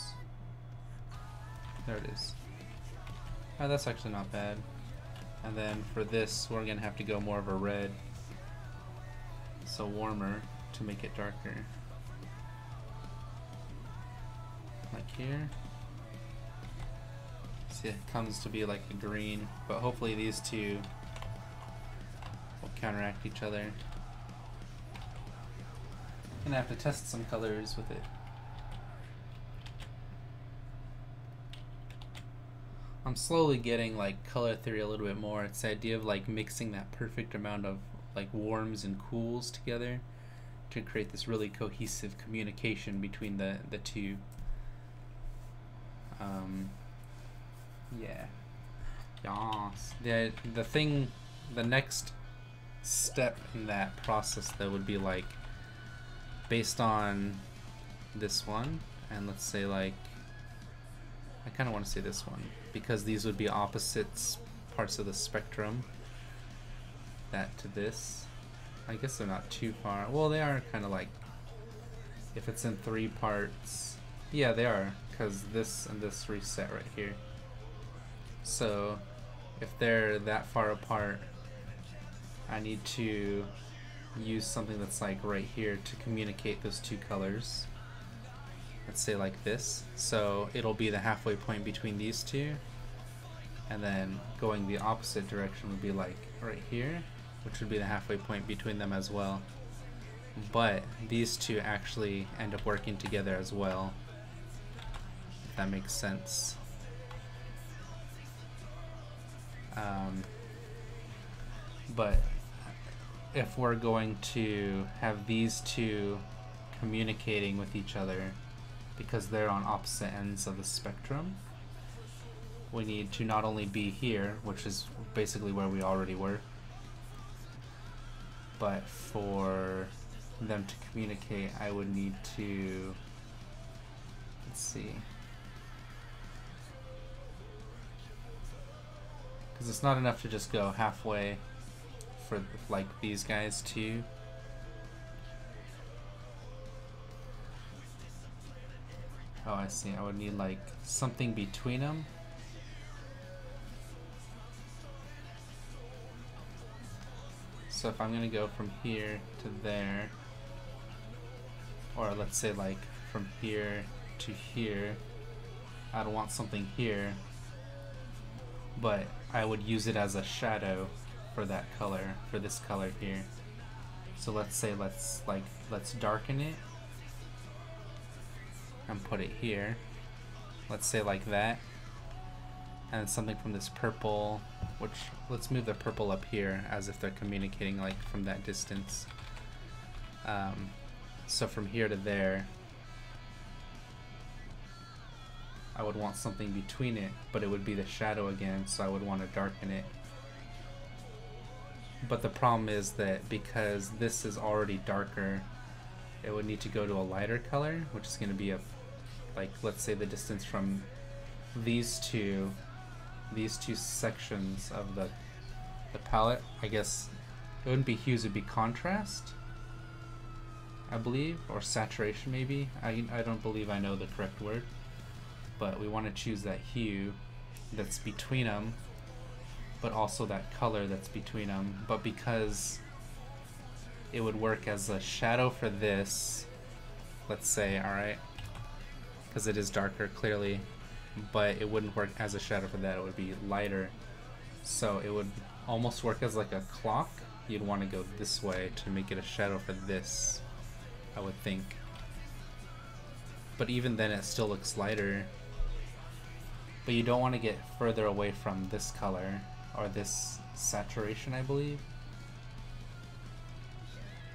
There it is. Oh, that's actually not bad. And then for this, we're gonna have to go more of a red. So warmer to make it darker. Like here. See, it comes to be like a green, but hopefully these two will counteract each other. Gonna have to test some colors with it. I'm slowly getting like color theory a little bit more. It's the idea of like mixing that perfect amount of like warms and cools together to create this really cohesive communication between the two. Yeah. Yes. The next step in that process though would be like based on this one, and let's say like I kind of want to say this one because these would be opposites parts of the spectrum. That to this, I guess they're not too far. Well, they are kind of like, if it's in 3 parts, yeah, they are, because this and this reset right here. So if they're that far apart, I need to use something that's like right here to communicate those 2 colors. Let's say like this. So it'll be the halfway point between these 2, and then going the opposite direction would be like right here, which would be the halfway point between them as well. But these 2 actually end up working together as well, if that makes sense. But if we're going to have these 2 communicating with each other because they're on opposite ends of the spectrum, we need to not only be here, which is basically where we already were, but for them to communicate, I would need to, let's see, because it's not enough to just go halfway for like these guys too. Oh, I see. I would need like something between them. So if I'm gonna go from here to there, or let's say like from here to here, I'd want something here, but I would use it as a shadow for that color, for this color here. So let's say let's darken it and put it here. Let's say like that. And something from this purple, which let's move the purple up here as if they're communicating like from that distance. So from here to there, I would want something between it, but it would be the shadow again, so I would want to darken it. But the problem is that because this is already darker, it would need to go to a lighter color, which is going to be like, let's say the distance from these two sections of the palette. I guess it wouldn't be hues, it'd be contrast, I believe, or saturation maybe. I don't believe I know the correct word, but we want to choose that hue that's between them, but also that color that's between them. But because it would work as a shadow for this, let's say, alright, because it is darker clearly, but it wouldn't work as a shadow for that, it would be lighter. So it would almost work as like a clock. You'd want to go this way to make it a shadow for this, I would think. But even then it still looks lighter. But you don't want to get further away from this color, or this saturation, I believe.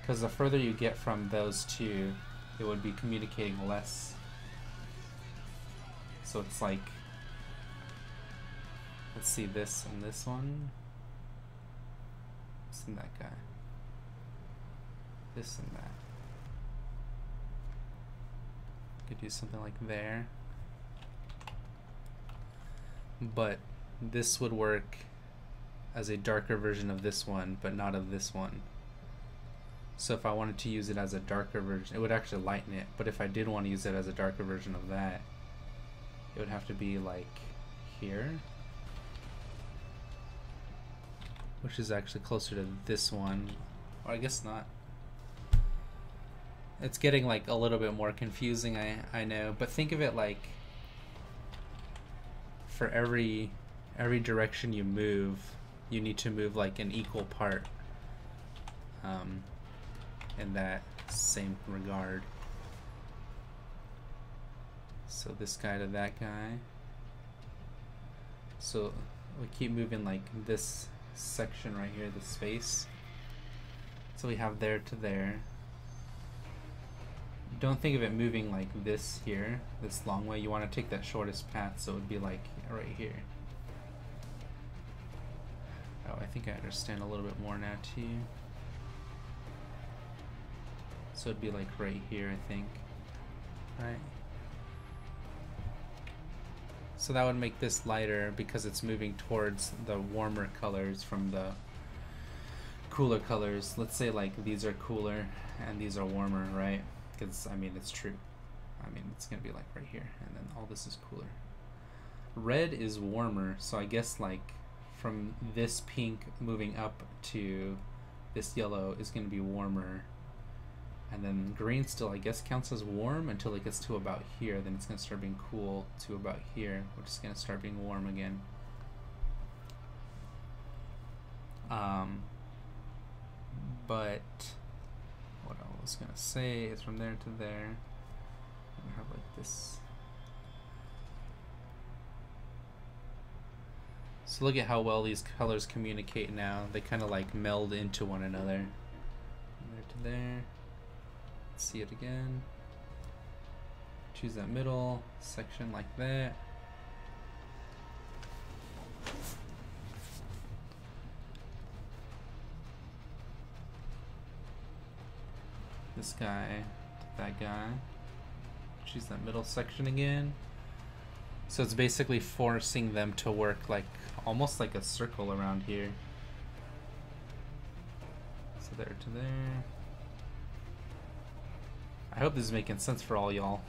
Because the further you get from those two, it would be communicating less. So it's like, let's see, this and this one. This and that guy. This and that. Could do something like there. But this would work as a darker version of this one, but not of this one. So if I wanted to use it as a darker version, it would actually lighten it. But if I did want to use it as a darker version of that, it would have to be like here, which is actually closer to this one. Or I guess not. It's getting like a little bit more confusing, I know, but think of it like for every direction you move, you need to move like an equal part in that same regard. So this guy to that guy. So we keep moving like this section right here, the space. So we have there to there. Don't think of it moving like this here, this long way. You want to take that shortest path, so it would be like right here. Oh, I think I understand a little bit more now too. So it'd be like right here, I think. Right? So that would make this lighter because it's moving towards the warmer colors from the cooler colors. Let's say like these are cooler and these are warmer, right? Because I mean it's true. I mean it's gonna be like right here, and then all this is cooler. Red is warmer, so I guess like from this pink moving up to this yellow is gonna be warmer. And then green still, I guess, counts as warm until it gets to about here. Then it's going to start being cool to about here, which is going to start being warm again. But what I was going to say is from there to there, I'm going to have like this. So look at how well these colors communicate now. They kind of like meld into one another. From there to there. See it again. Choose that middle section like that. This guy, that guy. Choose that middle section again. So it's basically forcing them to work like almost like a circle around here. So there to there. I hope this is making sense for all y'all.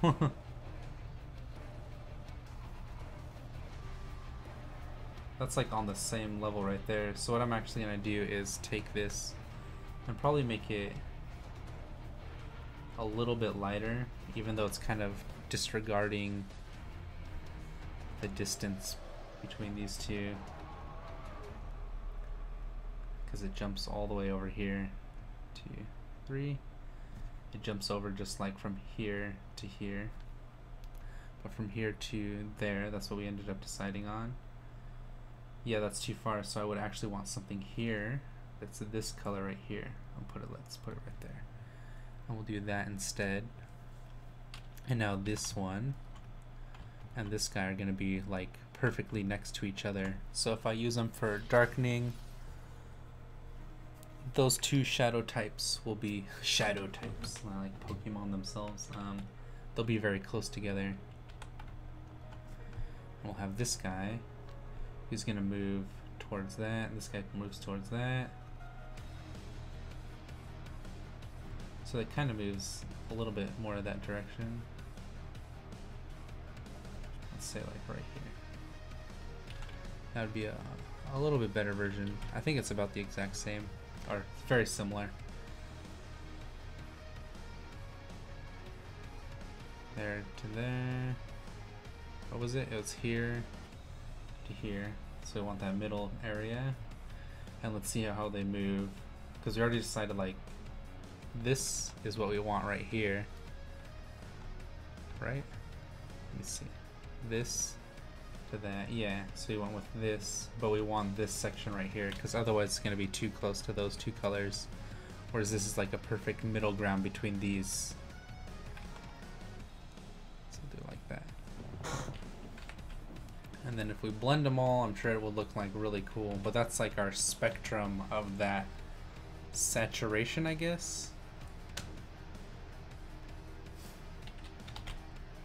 That's like on the same level right there. So what I'm actually gonna do is take this and probably make it a little bit lighter, even though it's kind of disregarding the distance between these two, because it jumps all the way over here. 2, 3. It jumps over just like from here to here, but from here to there, that's what we ended up deciding on. Yeah, that's too far, so I would actually want something here that's this color right here. Let's put it right there, and we'll do that instead. And now this one and this guy are going to be like perfectly next to each other. So if I use them for darkening, those two shadow types will be shadow types, like Pokemon themselves. They'll be very close together. And we'll have this guy who's gonna move towards that, and this guy moves towards that. So it kind of moves a little bit more in that direction. Let's say like right here. That would be a little bit better version. I think it's about the exact same, or very similar. There to there. What was it? It was here to here. So we want that middle area. And let's see how they move. Because we already decided like this is what we want right here. Right? Let me see. This to that. Yeah, so we went with this, but we want this section right here because otherwise it's going to be too close to those two colors. Whereas this is like a perfect middle ground between these. So do it like that. And then if we blend them all, I'm sure it will look like really cool. But that's like our spectrum of that saturation, I guess.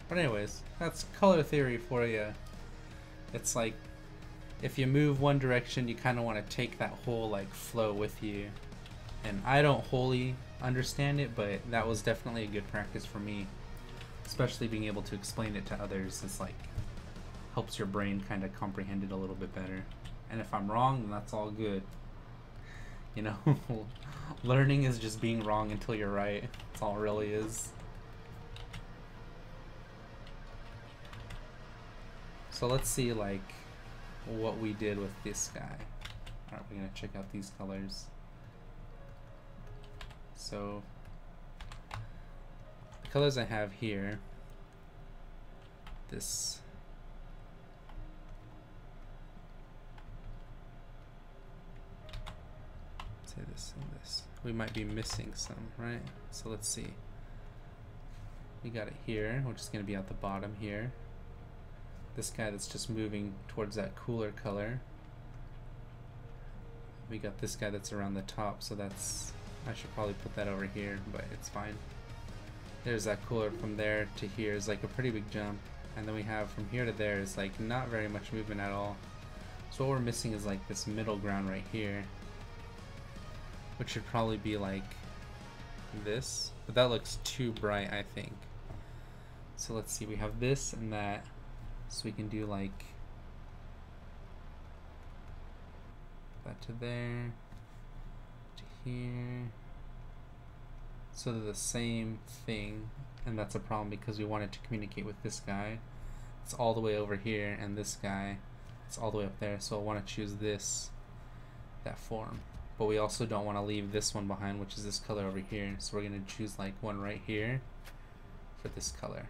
But anyways, that's color theory for you. It's like if you move one direction, you kind of want to take that whole like flow with you. And I don't wholly understand it, but that was definitely a good practice for me. Especially being able to explain it to others is like helps your brain kind of comprehend it a little bit better. And if I'm wrong, then that's all good. You know, learning is just being wrong until you're right. That's all it really is. So let's see like what we did with this guy. Alright, we're gonna check out these colors. So the colors I have here, this say this and this. We might be missing some, right? So let's see. We got it here, which is gonna be at the bottom here. This guy that's just moving towards that cooler color. We got this guy that's around the top, so that's, I should probably put that over here, but it's fine. There's that cooler. From there to here is like a pretty big jump, and then we have from here to there is like not very much movement at all. So what we're missing is like this middle ground right here, which should probably be like this, but that looks too bright, I think. So let's see, we have this and that, so we can do like that to there, to here. So they're the same thing, and that's a problem because we want it to communicate with this guy. It's all the way over here, and this guy, it's all the way up there, so I want to choose that form. But we also don't want to leave this one behind, which is this color over here, so we're going to choose like one right here for this color.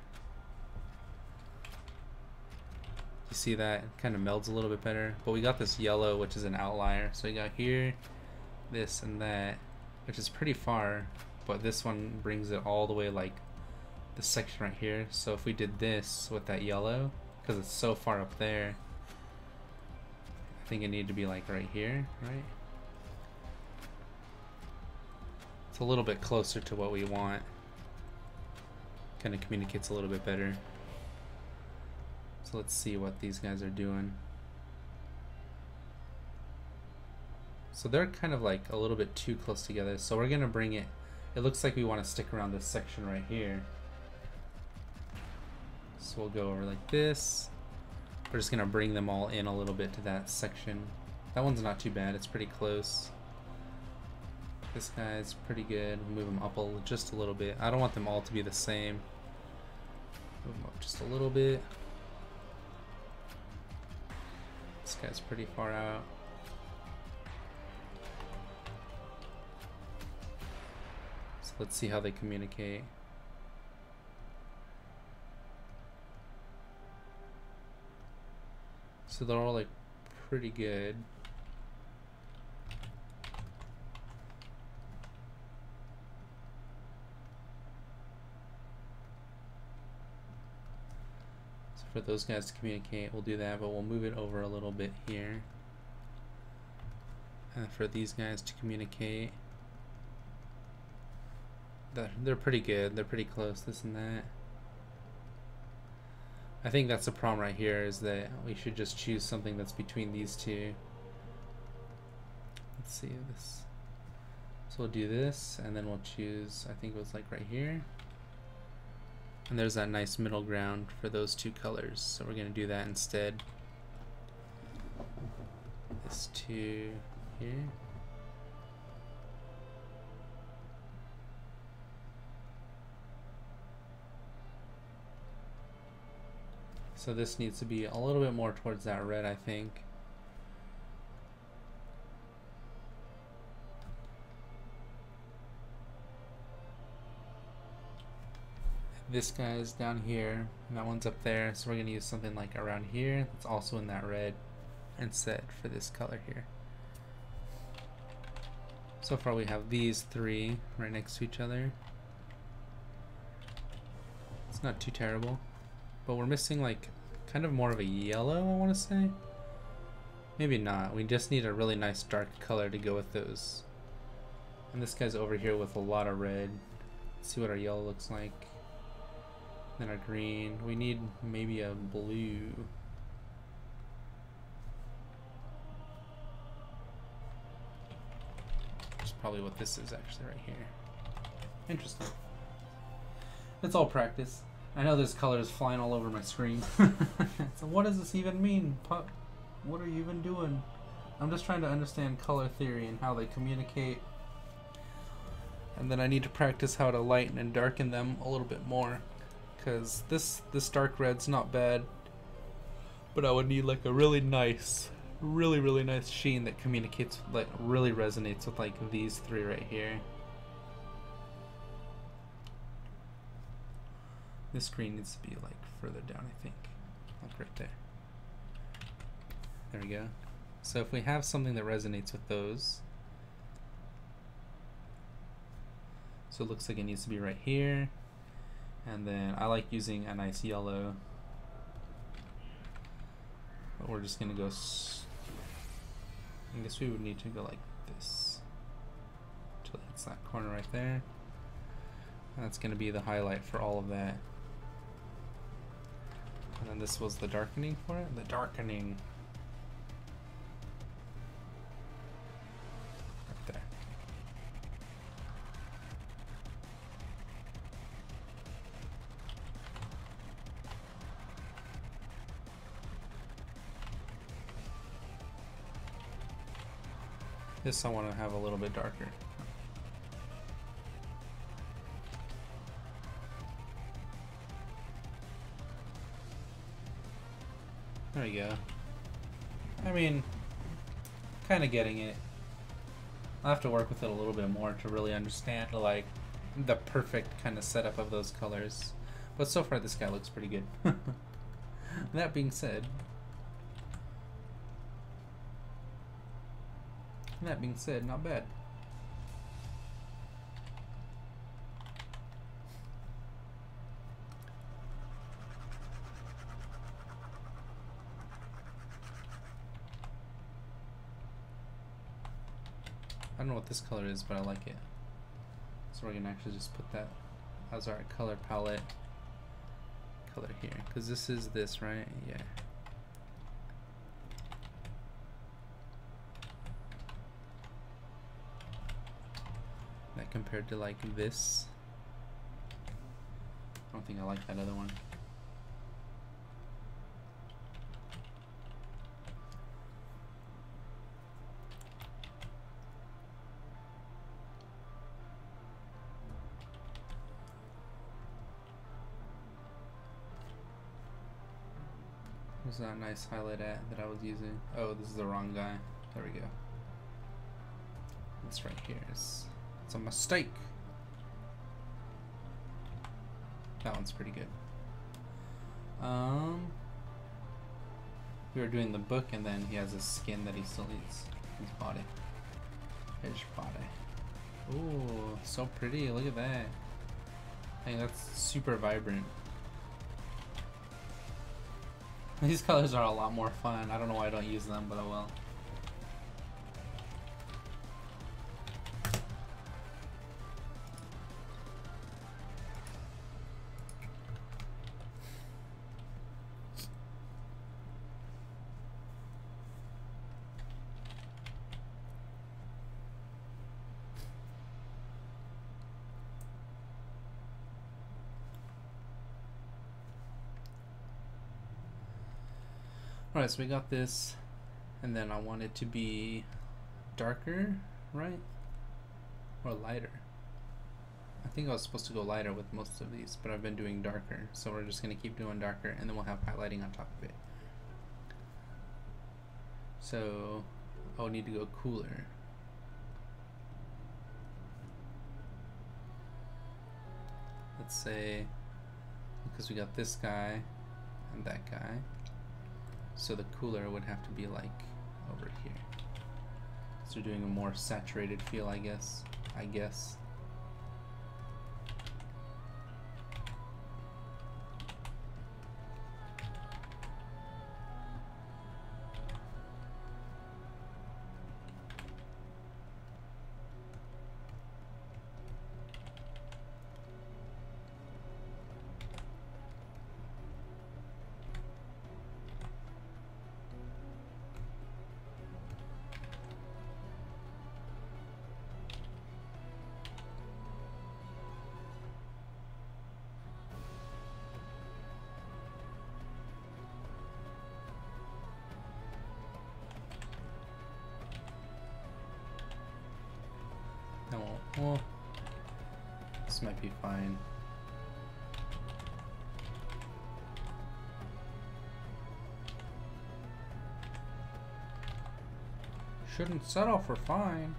You see that? It kind of melds a little bit better, but we got this yellow, which is an outlier. So we got here, this, and that, which is pretty far, but this one brings it all the way like this section right here. So if we did this with that yellow, because it's so far up there, I think it needed to be like right here, right? It's a little bit closer to what we want. Kind of communicates a little bit better. So let's see what these guys are doing. So they're kind of like a little bit too close together, so we're gonna bring it, it looks like we want to stick around this section right here. So we'll go over like this. We're just gonna bring them all in a little bit to that section. That one's not too bad, it's pretty close. This guy's pretty good. Move them up just a little bit. I don't want them all to be the same. Move them up just a little bit. This guy's pretty far out. So let's see how they communicate. So they're all like pretty good. For those guys to communicate, we'll do that, but we'll move it over a little bit here. And for these guys to communicate, they're pretty good, they're pretty close, this and that. I think that's the problem right here, is that we should just choose something that's between these two. Let's see this. So we'll do this, and then we'll choose, I think it was like right here. And there's that nice middle ground for those two colors, so we're going to do that instead. This two here. So this needs to be a little bit more towards that red, I think. This guy's down here, and that one's up there, so we're going to use something like around here that's also in that red instead for this color here. So far we have these three right next to each other. It's not too terrible, but we're missing like kind of more of a yellow, I want to say. Maybe not, we just need a really nice dark color to go with those. And this guy's over here with a lot of red. Let's see what our yellow looks like. Then our green. We need maybe a blue. Which is probably what this is actually right here. Interesting. It's all practice. I know there's colors flying all over my screen. So what does this even mean, Pup? What are you even doing? I'm just trying to understand color theory and how they communicate. And then I need to practice how to lighten and darken them a little bit more. Because this dark red's not bad, but I would need like a really nice, really nice sheen that communicates, like really resonates with like these three right here. This green needs to be like further down, I think, like right there. There we go. So if we have something that resonates with those, so it looks like it needs to be right here. And then I like using a nice yellow, but we're just gonna go, I guess we would need to go like this till that's that corner right there. And that's going to be the highlight for all of that. And then this was the darkening for it. The darkening. Right there. This I want to have a little bit darker. There we go. I mean, kind of getting it. I'll have to work with it a little bit more to really understand, like, the perfect kind of setup of those colors. But so far, this guy looks pretty good. That being said, not bad. I don't know what this color is, but I like it. So we're gonna actually just put that as our color palette color here, because this is this, right? Yeah. That compared to like this, I don't think I like that other one. Where's that nice highlight at that I was using? Oh, this is the wrong guy. There we go. This right here is, it's a mistake. That one's pretty good. We were doing the book, and then he has his skin that he still eats. His body. His body. Ooh, so pretty. Look at that. Hey, that's super vibrant. These colors are a lot more fun. I don't know why I don't use them, but oh well. Alright, so we got this, and then I want it to be darker, right? Or lighter. I think I was supposed to go lighter with most of these, but I've been doing darker, so we're just going to keep doing darker, and then we'll have highlighting on top of it. So I'll need to go cooler. Let's say, because we got this guy and that guy, so the cooler would have to be like over here. So doing a more saturated feel, I guess. No, well, this might be fine. Shouldn't settle for fine.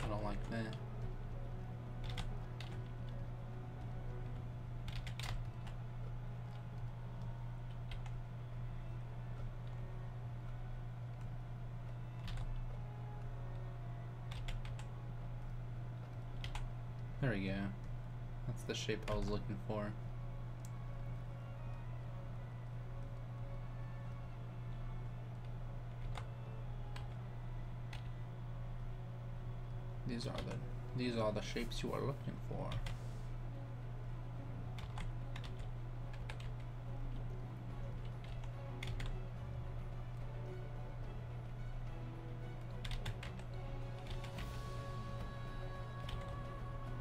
I don't like that. There we go. That's the shape I was looking for. These are the shapes you are looking for.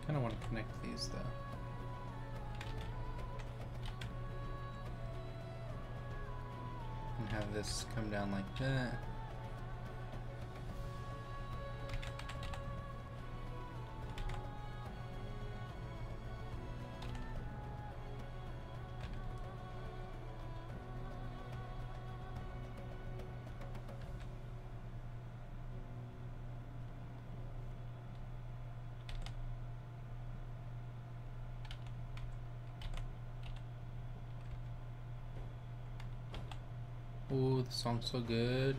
Kind of want to connect these though. And have this come down like that. Ooh, the song's so good.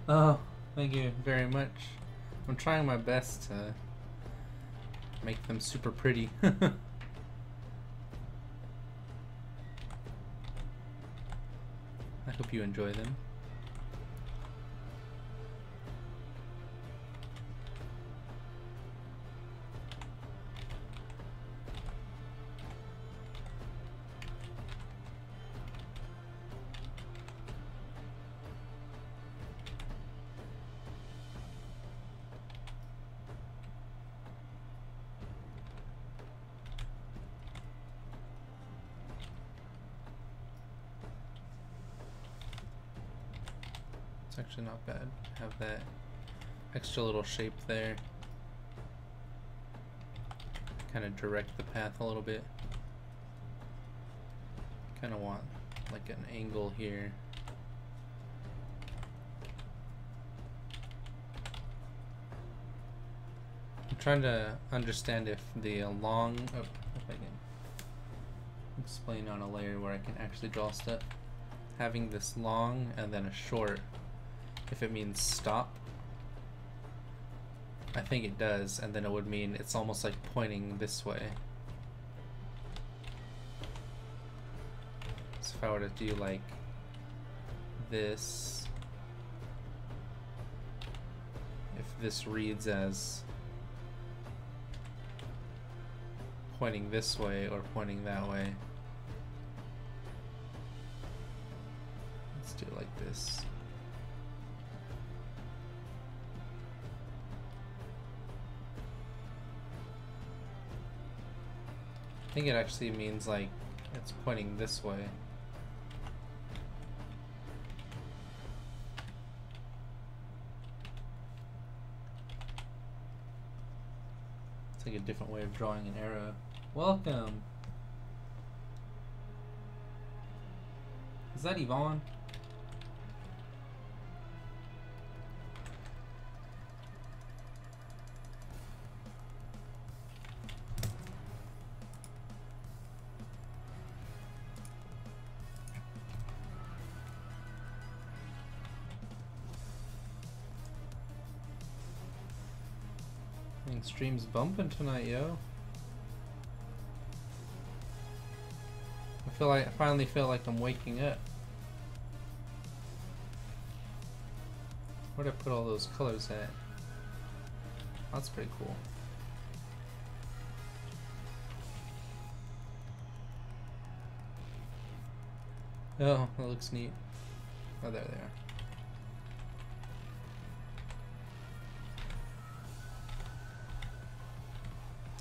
Oh, thank you very much. I'm trying my best to make them super pretty. I hope you enjoy them. Actually not bad. Have that extra little shape there. Kind of direct the path a little bit. Kind of want like an angle here. I'm trying to understand if the long, if I can explain on a layer where I can actually draw stuff. Having this long and then a short, if it means stop. I think it does, and then it would mean it's almost like pointing this way. So if I were to do like this, if this reads as pointing this way or pointing that way, let's do it like this. I think it actually means like it's pointing this way. It's like a different way of drawing an arrow. Welcome! Is that Yvonne? Stream's bumping tonight, yo. I finally feel like I'm waking up. Where'd I put all those colors at? That's pretty cool. Oh, that looks neat. Oh, there they are.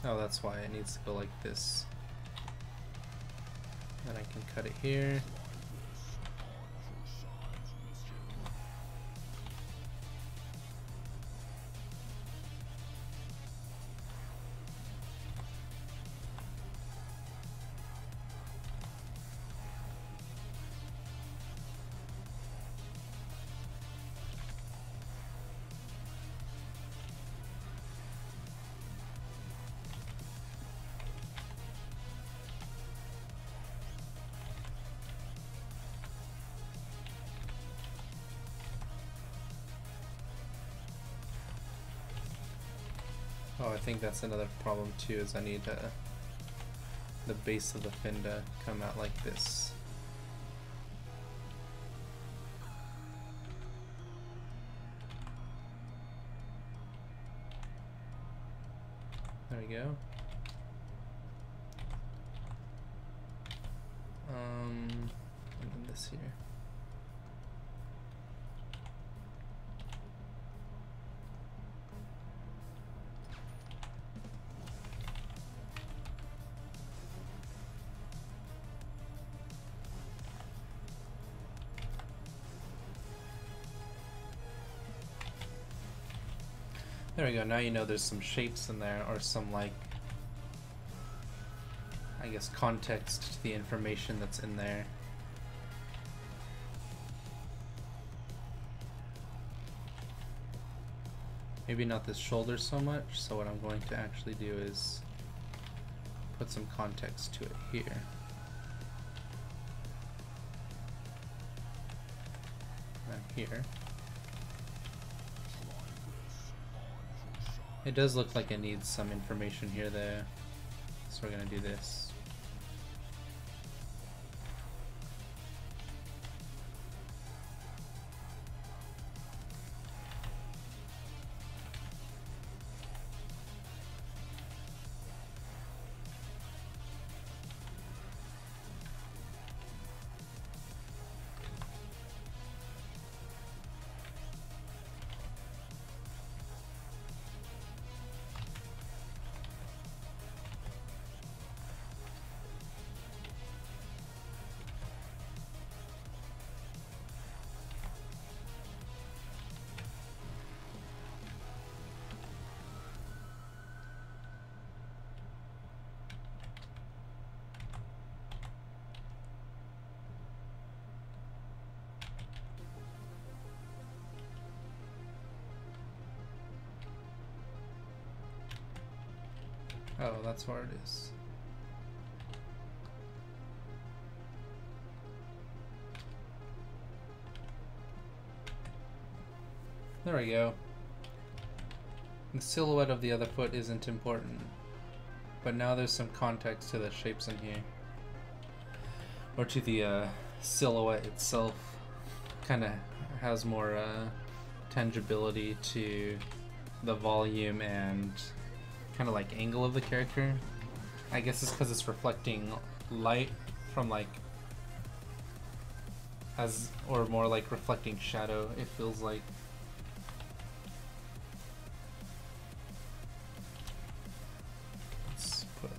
Oh, that's why it needs to go like this. Then I can cut it here. Oh, I think that's another problem too, is I need the base of the fin to come out like this. There we go. And then this here. There we go, now you know there's some shapes in there, or some, like, I guess, context to the information that's in there. Maybe not this shoulder so much, so what I'm going to actually do is put some context to it here. And here. It does look like it needs some information here though, so we're gonna do this. Oh, that's where it is. There we go. The silhouette of the other foot isn't important, but now there's some context to the shapes in here. Or to the silhouette itself. Kind of has more tangibility to the volume and kind of like angle of the character. I guess it's because it's reflecting light from like or more like reflecting shadow, it feels like. Let's put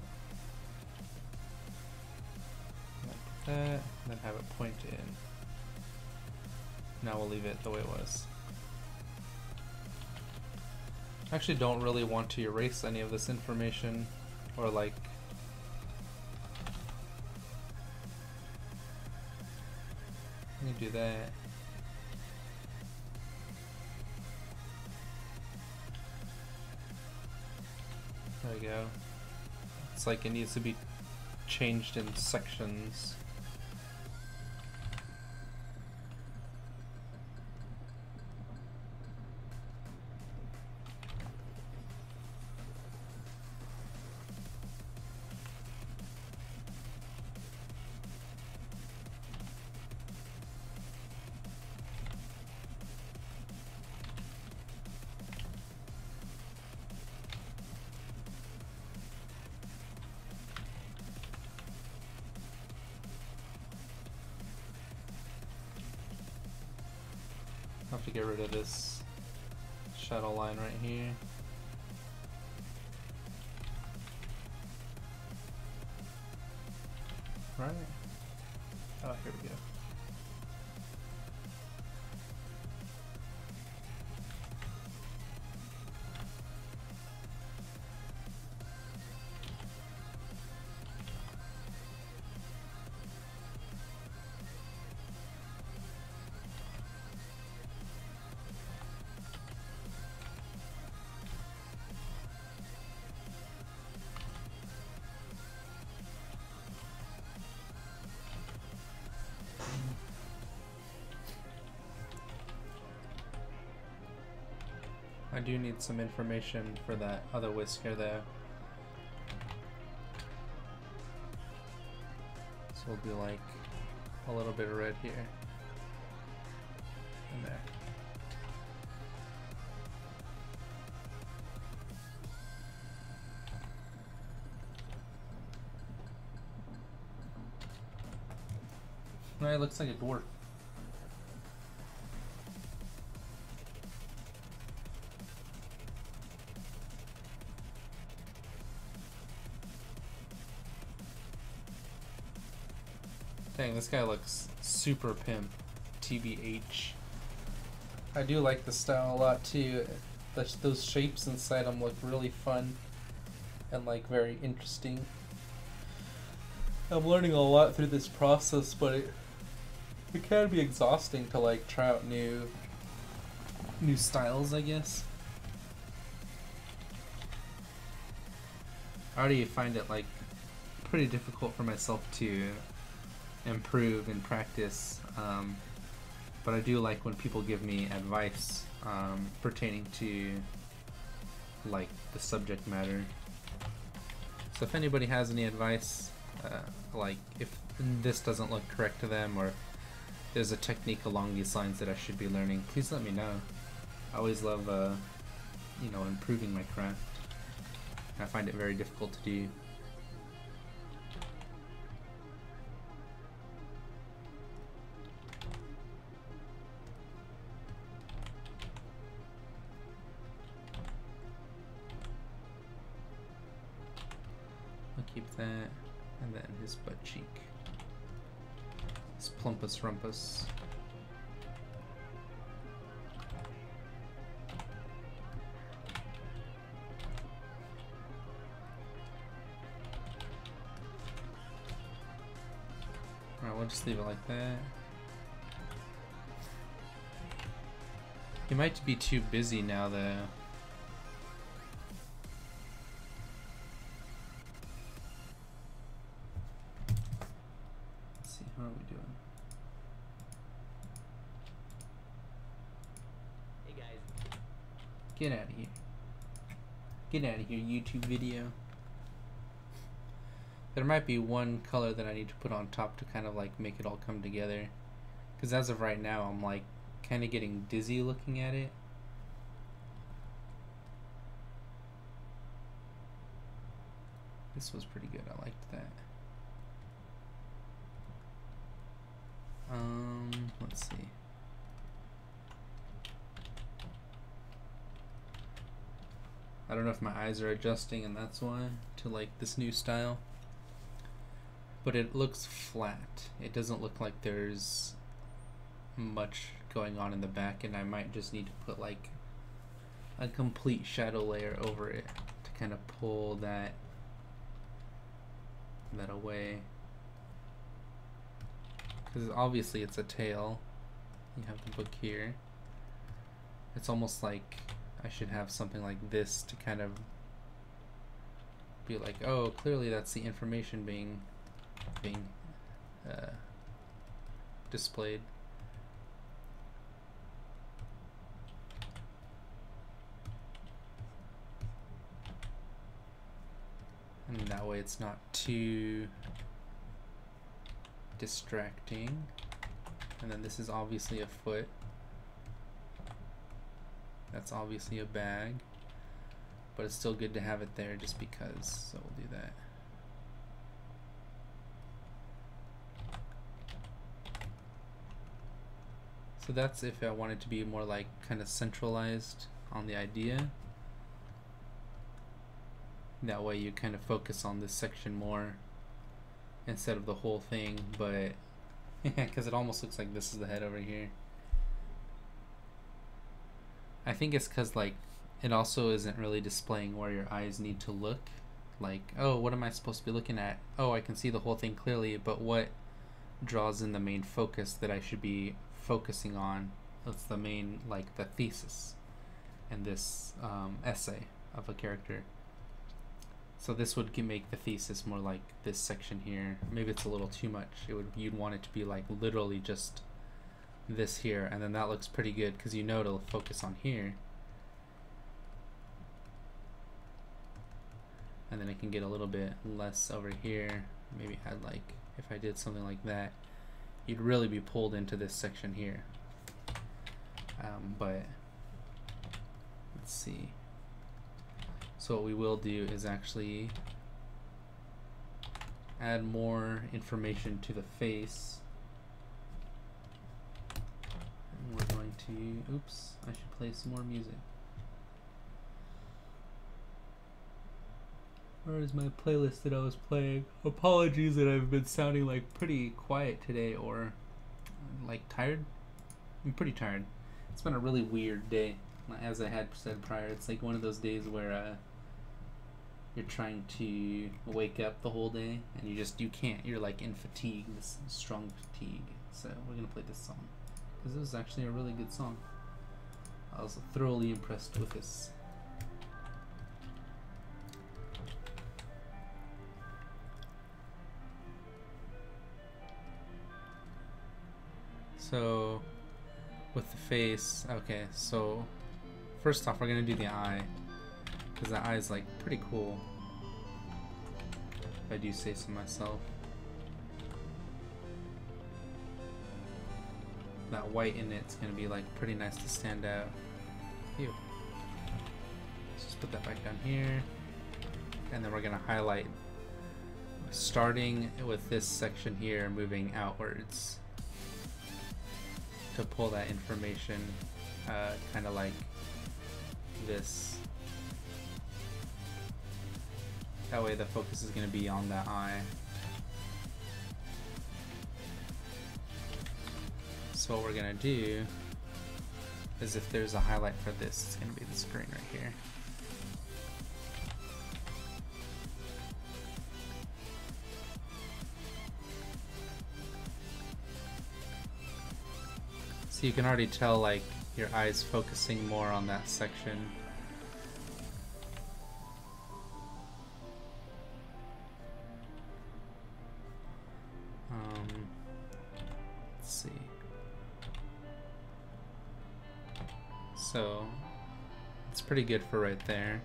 like that, then have it point in. Now we'll leave it the way it was. I actually don't really want to erase any of this information, or like let me do that. There we go. It's like it needs to be changed in sections. I'll have to get rid of this shadow line right here. Right. Oh, here we go. I do need some information for that other whisker though. So we'll do like a little bit of red here and there. No, it looks like a dwarf. Dang, this guy looks super pimp. TBH. I do like the style a lot too. Those shapes inside them look really fun and like very interesting. I'm learning a lot through this process, but it can be exhausting to like try out new styles, I guess. I already find it like pretty difficult for myself to improve and practice, but I do like when people give me advice pertaining to like the subject matter. So if anybody has any advice, like if this doesn't look correct to them, or there's a technique along these lines that I should be learning, please let me know. I always love you know, improving my craft. I find it very difficult to do. I'll keep that, and then his butt cheek. His plumpus rumpus. Alright, we'll just leave it like that. He might be too busy now though. Let's see, how are we doing? Hey guys. Get out of here. Get out of here, YouTube video. There might be one color that I need to put on top to kind of like make it all come together. Because as of right now, I'm like kind of getting dizzy looking at it. This was pretty good. I liked that. Let's see. I don't know if my eyes are adjusting and that's why, to like this new style. But it looks flat. It doesn't look like there's much going on in the back, and I might just need to put like a complete shadow layer over it to kind of pull that away. Because obviously it's a tail. You have the book here. It's almost like I should have something like this to kind of be like, oh, clearly that's the information being displayed. And that way it's not too distracting. And then this is obviously a foot. That's obviously a bag. But it's still good to have it there just because, so we'll do that. So that's if I wanted to be more like kind of centralized on the idea. That way you kind of focus on this section more instead of the whole thing, but because it almost looks like this is the head over here. I think it's because like it also isn't really displaying where your eyes need to look. Like, oh, what am I supposed to be looking at? Oh, I can see the whole thing clearly, but what draws in the main focus that I should be focusing on? That's the main, like the thesis in this essay of a character. So this would make the thesis more like this section here. Maybe it's a little too much. You'd want it to be like literally just this here, and then that looks pretty good because you know to focus on here. and then it can get a little bit less over here. Maybe add like, if I did something like that, you'd really be pulled into this section here. But let's see. So what we will do is actually add more information to the face. And we're going to, oops, I should play some more music. Where is my playlist that I was playing? Apologies that I've been sounding like pretty quiet today, or like tired. I'm pretty tired. It's been a really weird day. As I had said prior, it's like one of those days where you're trying to wake up the whole day and you can't. You're like in fatigue, this strong fatigue. So we're gonna play this song because this is actually a really good song. I was thoroughly impressed with this. So with the face, okay, so first off we're gonna do the eye, because the eye is like pretty cool, if I do say so myself. That white in it's gonna be like pretty nice to stand out. Ew. Let's just put that back down here, and then we're gonna highlight, starting with this section here, moving outwards to pull that information, kind of like this. That way the focus is going to be on that eye. So what we're going to do is, if there's a highlight for this, it's going to be the screen right here. So you can already tell like your eye's focusing more on that section. Let's see. So it's pretty good for right there.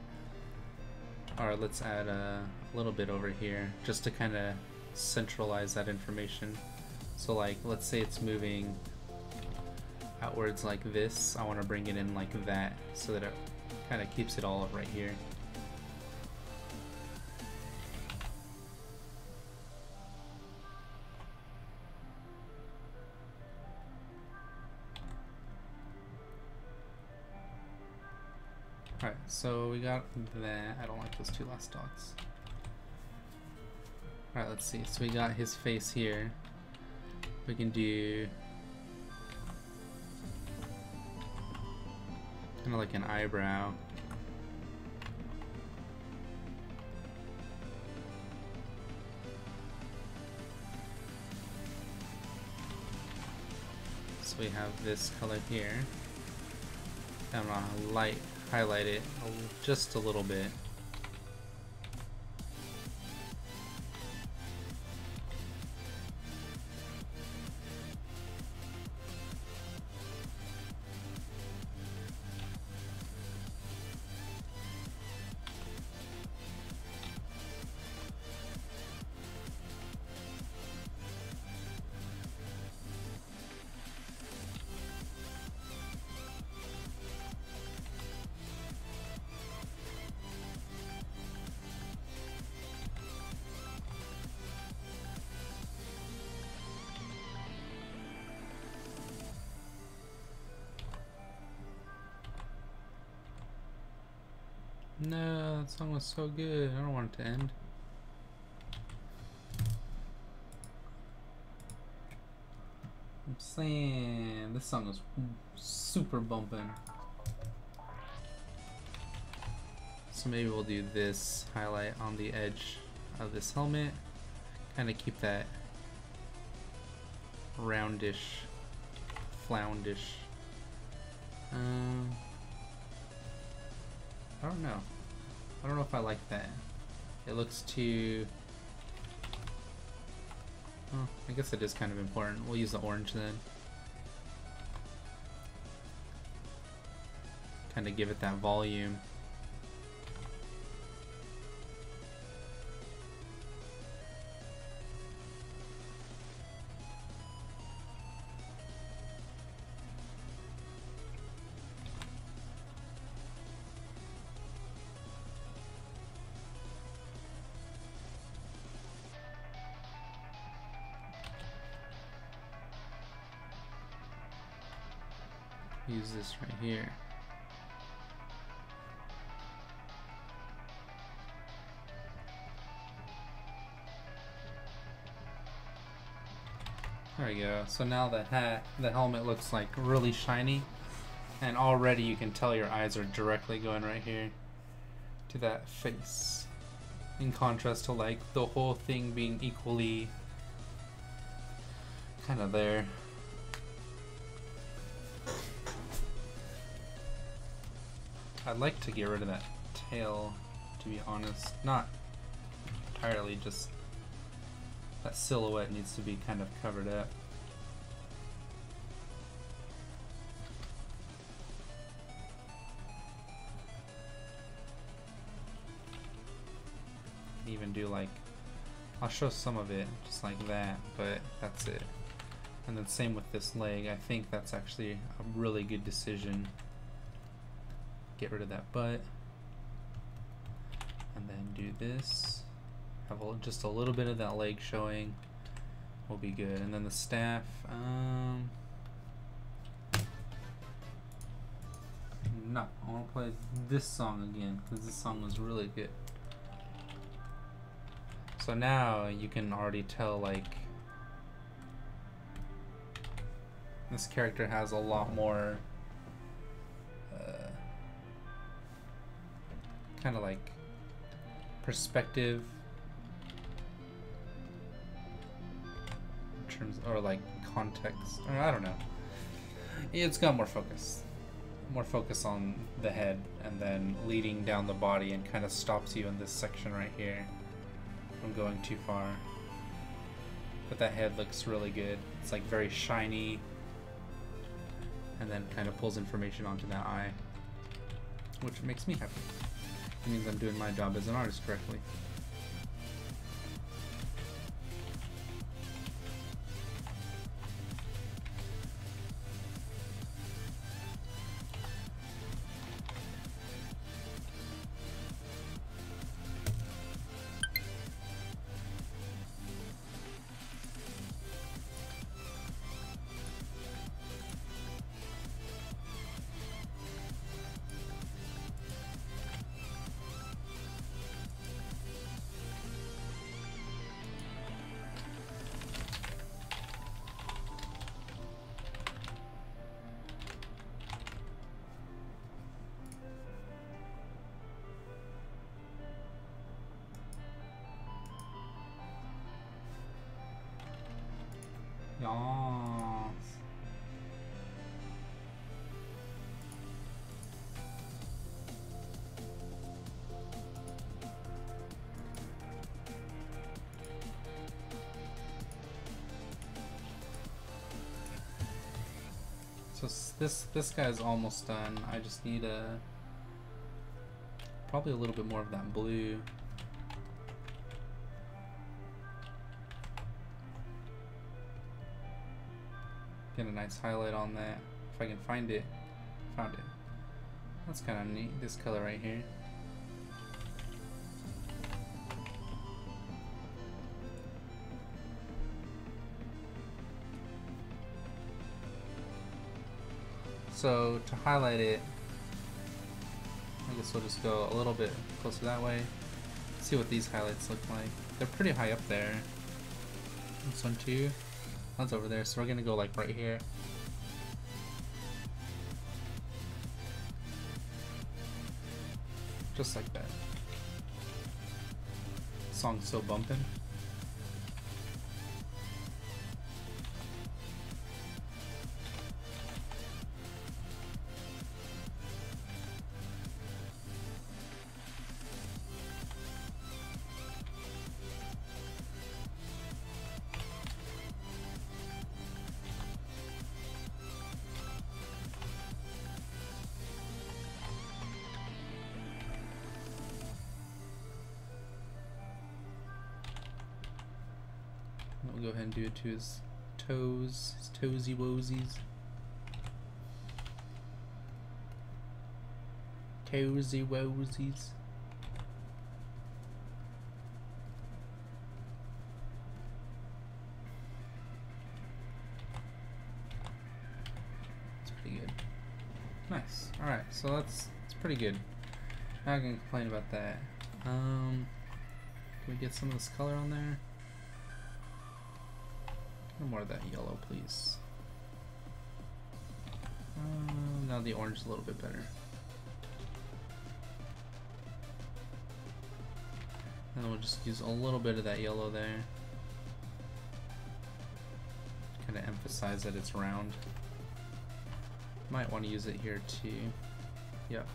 Alright, let's add a little bit over here just to kind of centralize that information. So like, let's say it's moving outwards like this, I want to bring it in like that so that it kind of keeps it all right here. Alright, so we got that. I don't like those two last dots. Alright, let's see. So we got his face here. We can do kind of like an eyebrow. So we have this color here. I'm gonna highlight it just a little bit. No, that song was so good. I don't want it to end. I'm saying this song is super bumping. So maybe we'll do this highlight on the edge of this helmet. Kind of keep that roundish, floundish. I don't know. I don't know if I like that. It looks too... Oh, I guess it is kind of important. We'll use the orange then. Kind of give it that volume. use this right here. There we go. So now the helmet looks like really shiny, and already you can tell your eyes are directly going right here to that face, in contrast to like the whole thing being equally kind of there. I'd like to get rid of that tail, to be honest. Not entirely, just that silhouette needs to be kind of covered up. Even do like, I'll show some of it just like that, but that's it. And then same with this leg. I think that's actually a really good decision. Get rid of that butt, and then do this. Have just a little bit of that leg showing. Will be good. And then the staff. No, I want to play this song again because this song was really good. So now you can already tell, like, this character has a lot more kind of like perspective in terms, or like context, or I don't know. It's got more focus on the head, and then leading down the body, and kind of stops you in this section right here from going too far. But that head looks really good. It's like very shiny, and then kind of pulls information onto that eye, which makes me happy. It means I'm doing my job as an artist correctly. Yes. So this guy's almost done. I just need probably a little bit more of that blue. Get a nice highlight on that if I can find it. Found it. That's kind of neat, this color right here. So to highlight it, I guess we'll just go a little bit closer that way. See what these highlights look like. They're pretty high up there. This one too. That's over there, so we're gonna go like right here. Just like that. Song's so bumpin'. We'll go ahead and do it to his toes, his toesy woesies. Toesy woesies. It's pretty good. so it's pretty good. Not gonna complain about that. Can we get some of this color on there? No more of that yellow, please. Now the orange is a little bit better. And we'll just use a little bit of that yellow there. Kind of emphasize that it's round. Might want to use it here too. Yep.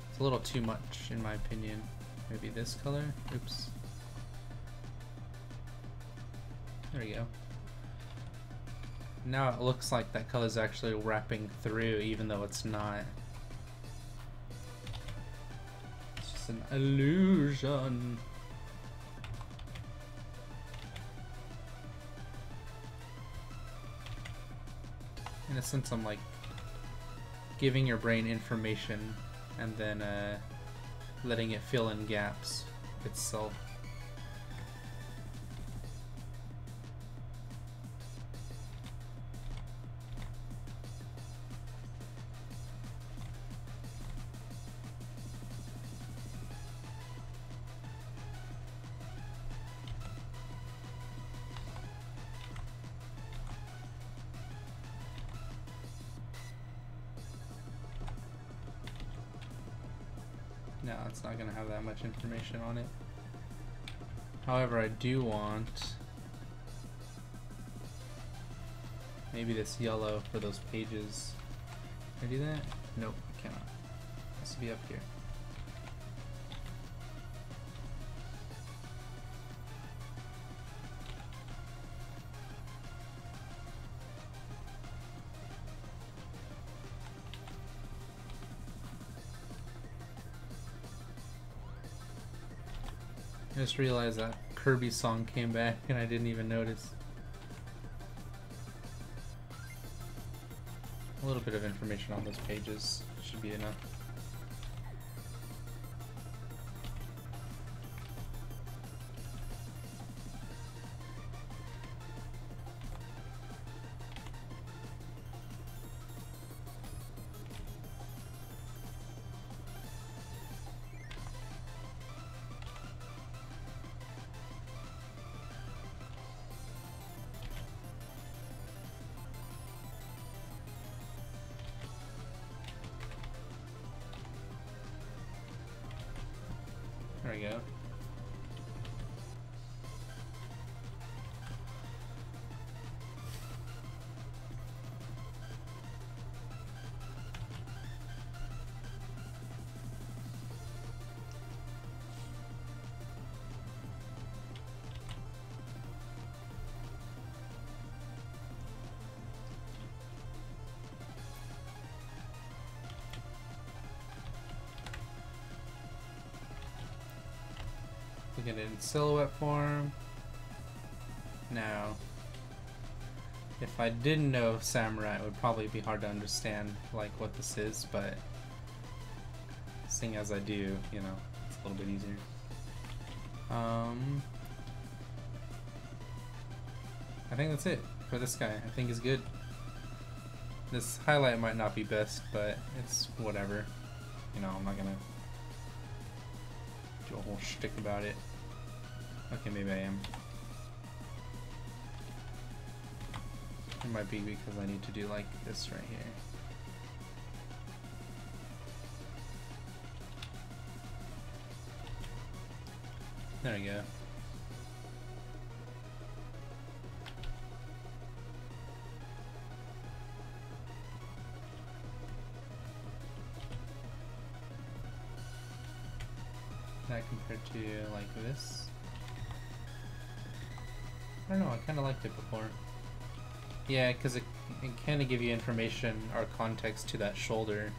It's a little too much in my opinion. Maybe this color? Oops. There we go. Now it looks like that color is actually wrapping through even though it's not. It's just an illusion. In a sense, I'm like giving your brain information and then letting it fill in gaps itself. No, it's not going to have that much information on it. However, I do want maybe this yellow for those pages. Can I do that? Nope, cannot. It has to be up here. I just realized that Kirby song came back and I didn't even notice. A little bit of information on those pages should be enough. There we go. Look at it in silhouette form. Now, if I didn't know Samurai, it would probably be hard to understand like what this is, but seeing as I do, you know, it's a little bit easier. I think that's it for this guy. I think is good. This highlight might not be best, but it's whatever. You know, I'm not gonna do a whole shtick about it. Okay, maybe I am. It might be because I need to do like this right here. There we go. That compared to like this. I don't know, I kind of liked it before. Yeah, because it kind of give you information or context to that shoulder,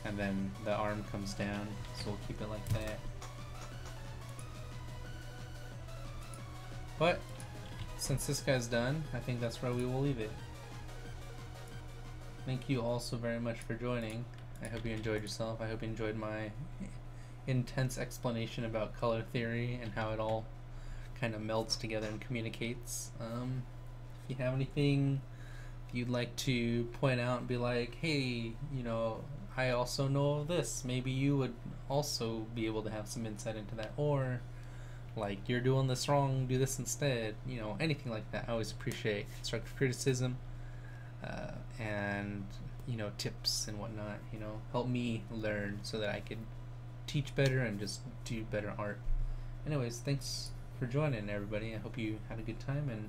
and then the arm comes down, so we'll keep it like that. But since this guy's done, I think that's where we will leave it. Thank you all so very much for joining. I hope you enjoyed yourself. I hope you enjoyed my intense explanation about color theory and how it all kind of melds together and communicates. If you have anything if you'd like to point out and be like, hey, I also know this. Maybe you would also be able to have some insight into that. Or, like, you're doing this wrong, do this instead. Anything like that. I always appreciate constructive criticism and, tips and whatnot. Help me learn so that I could teach better and just do better art. Anyways, thanks for joining, everybody. I hope you had a good time, and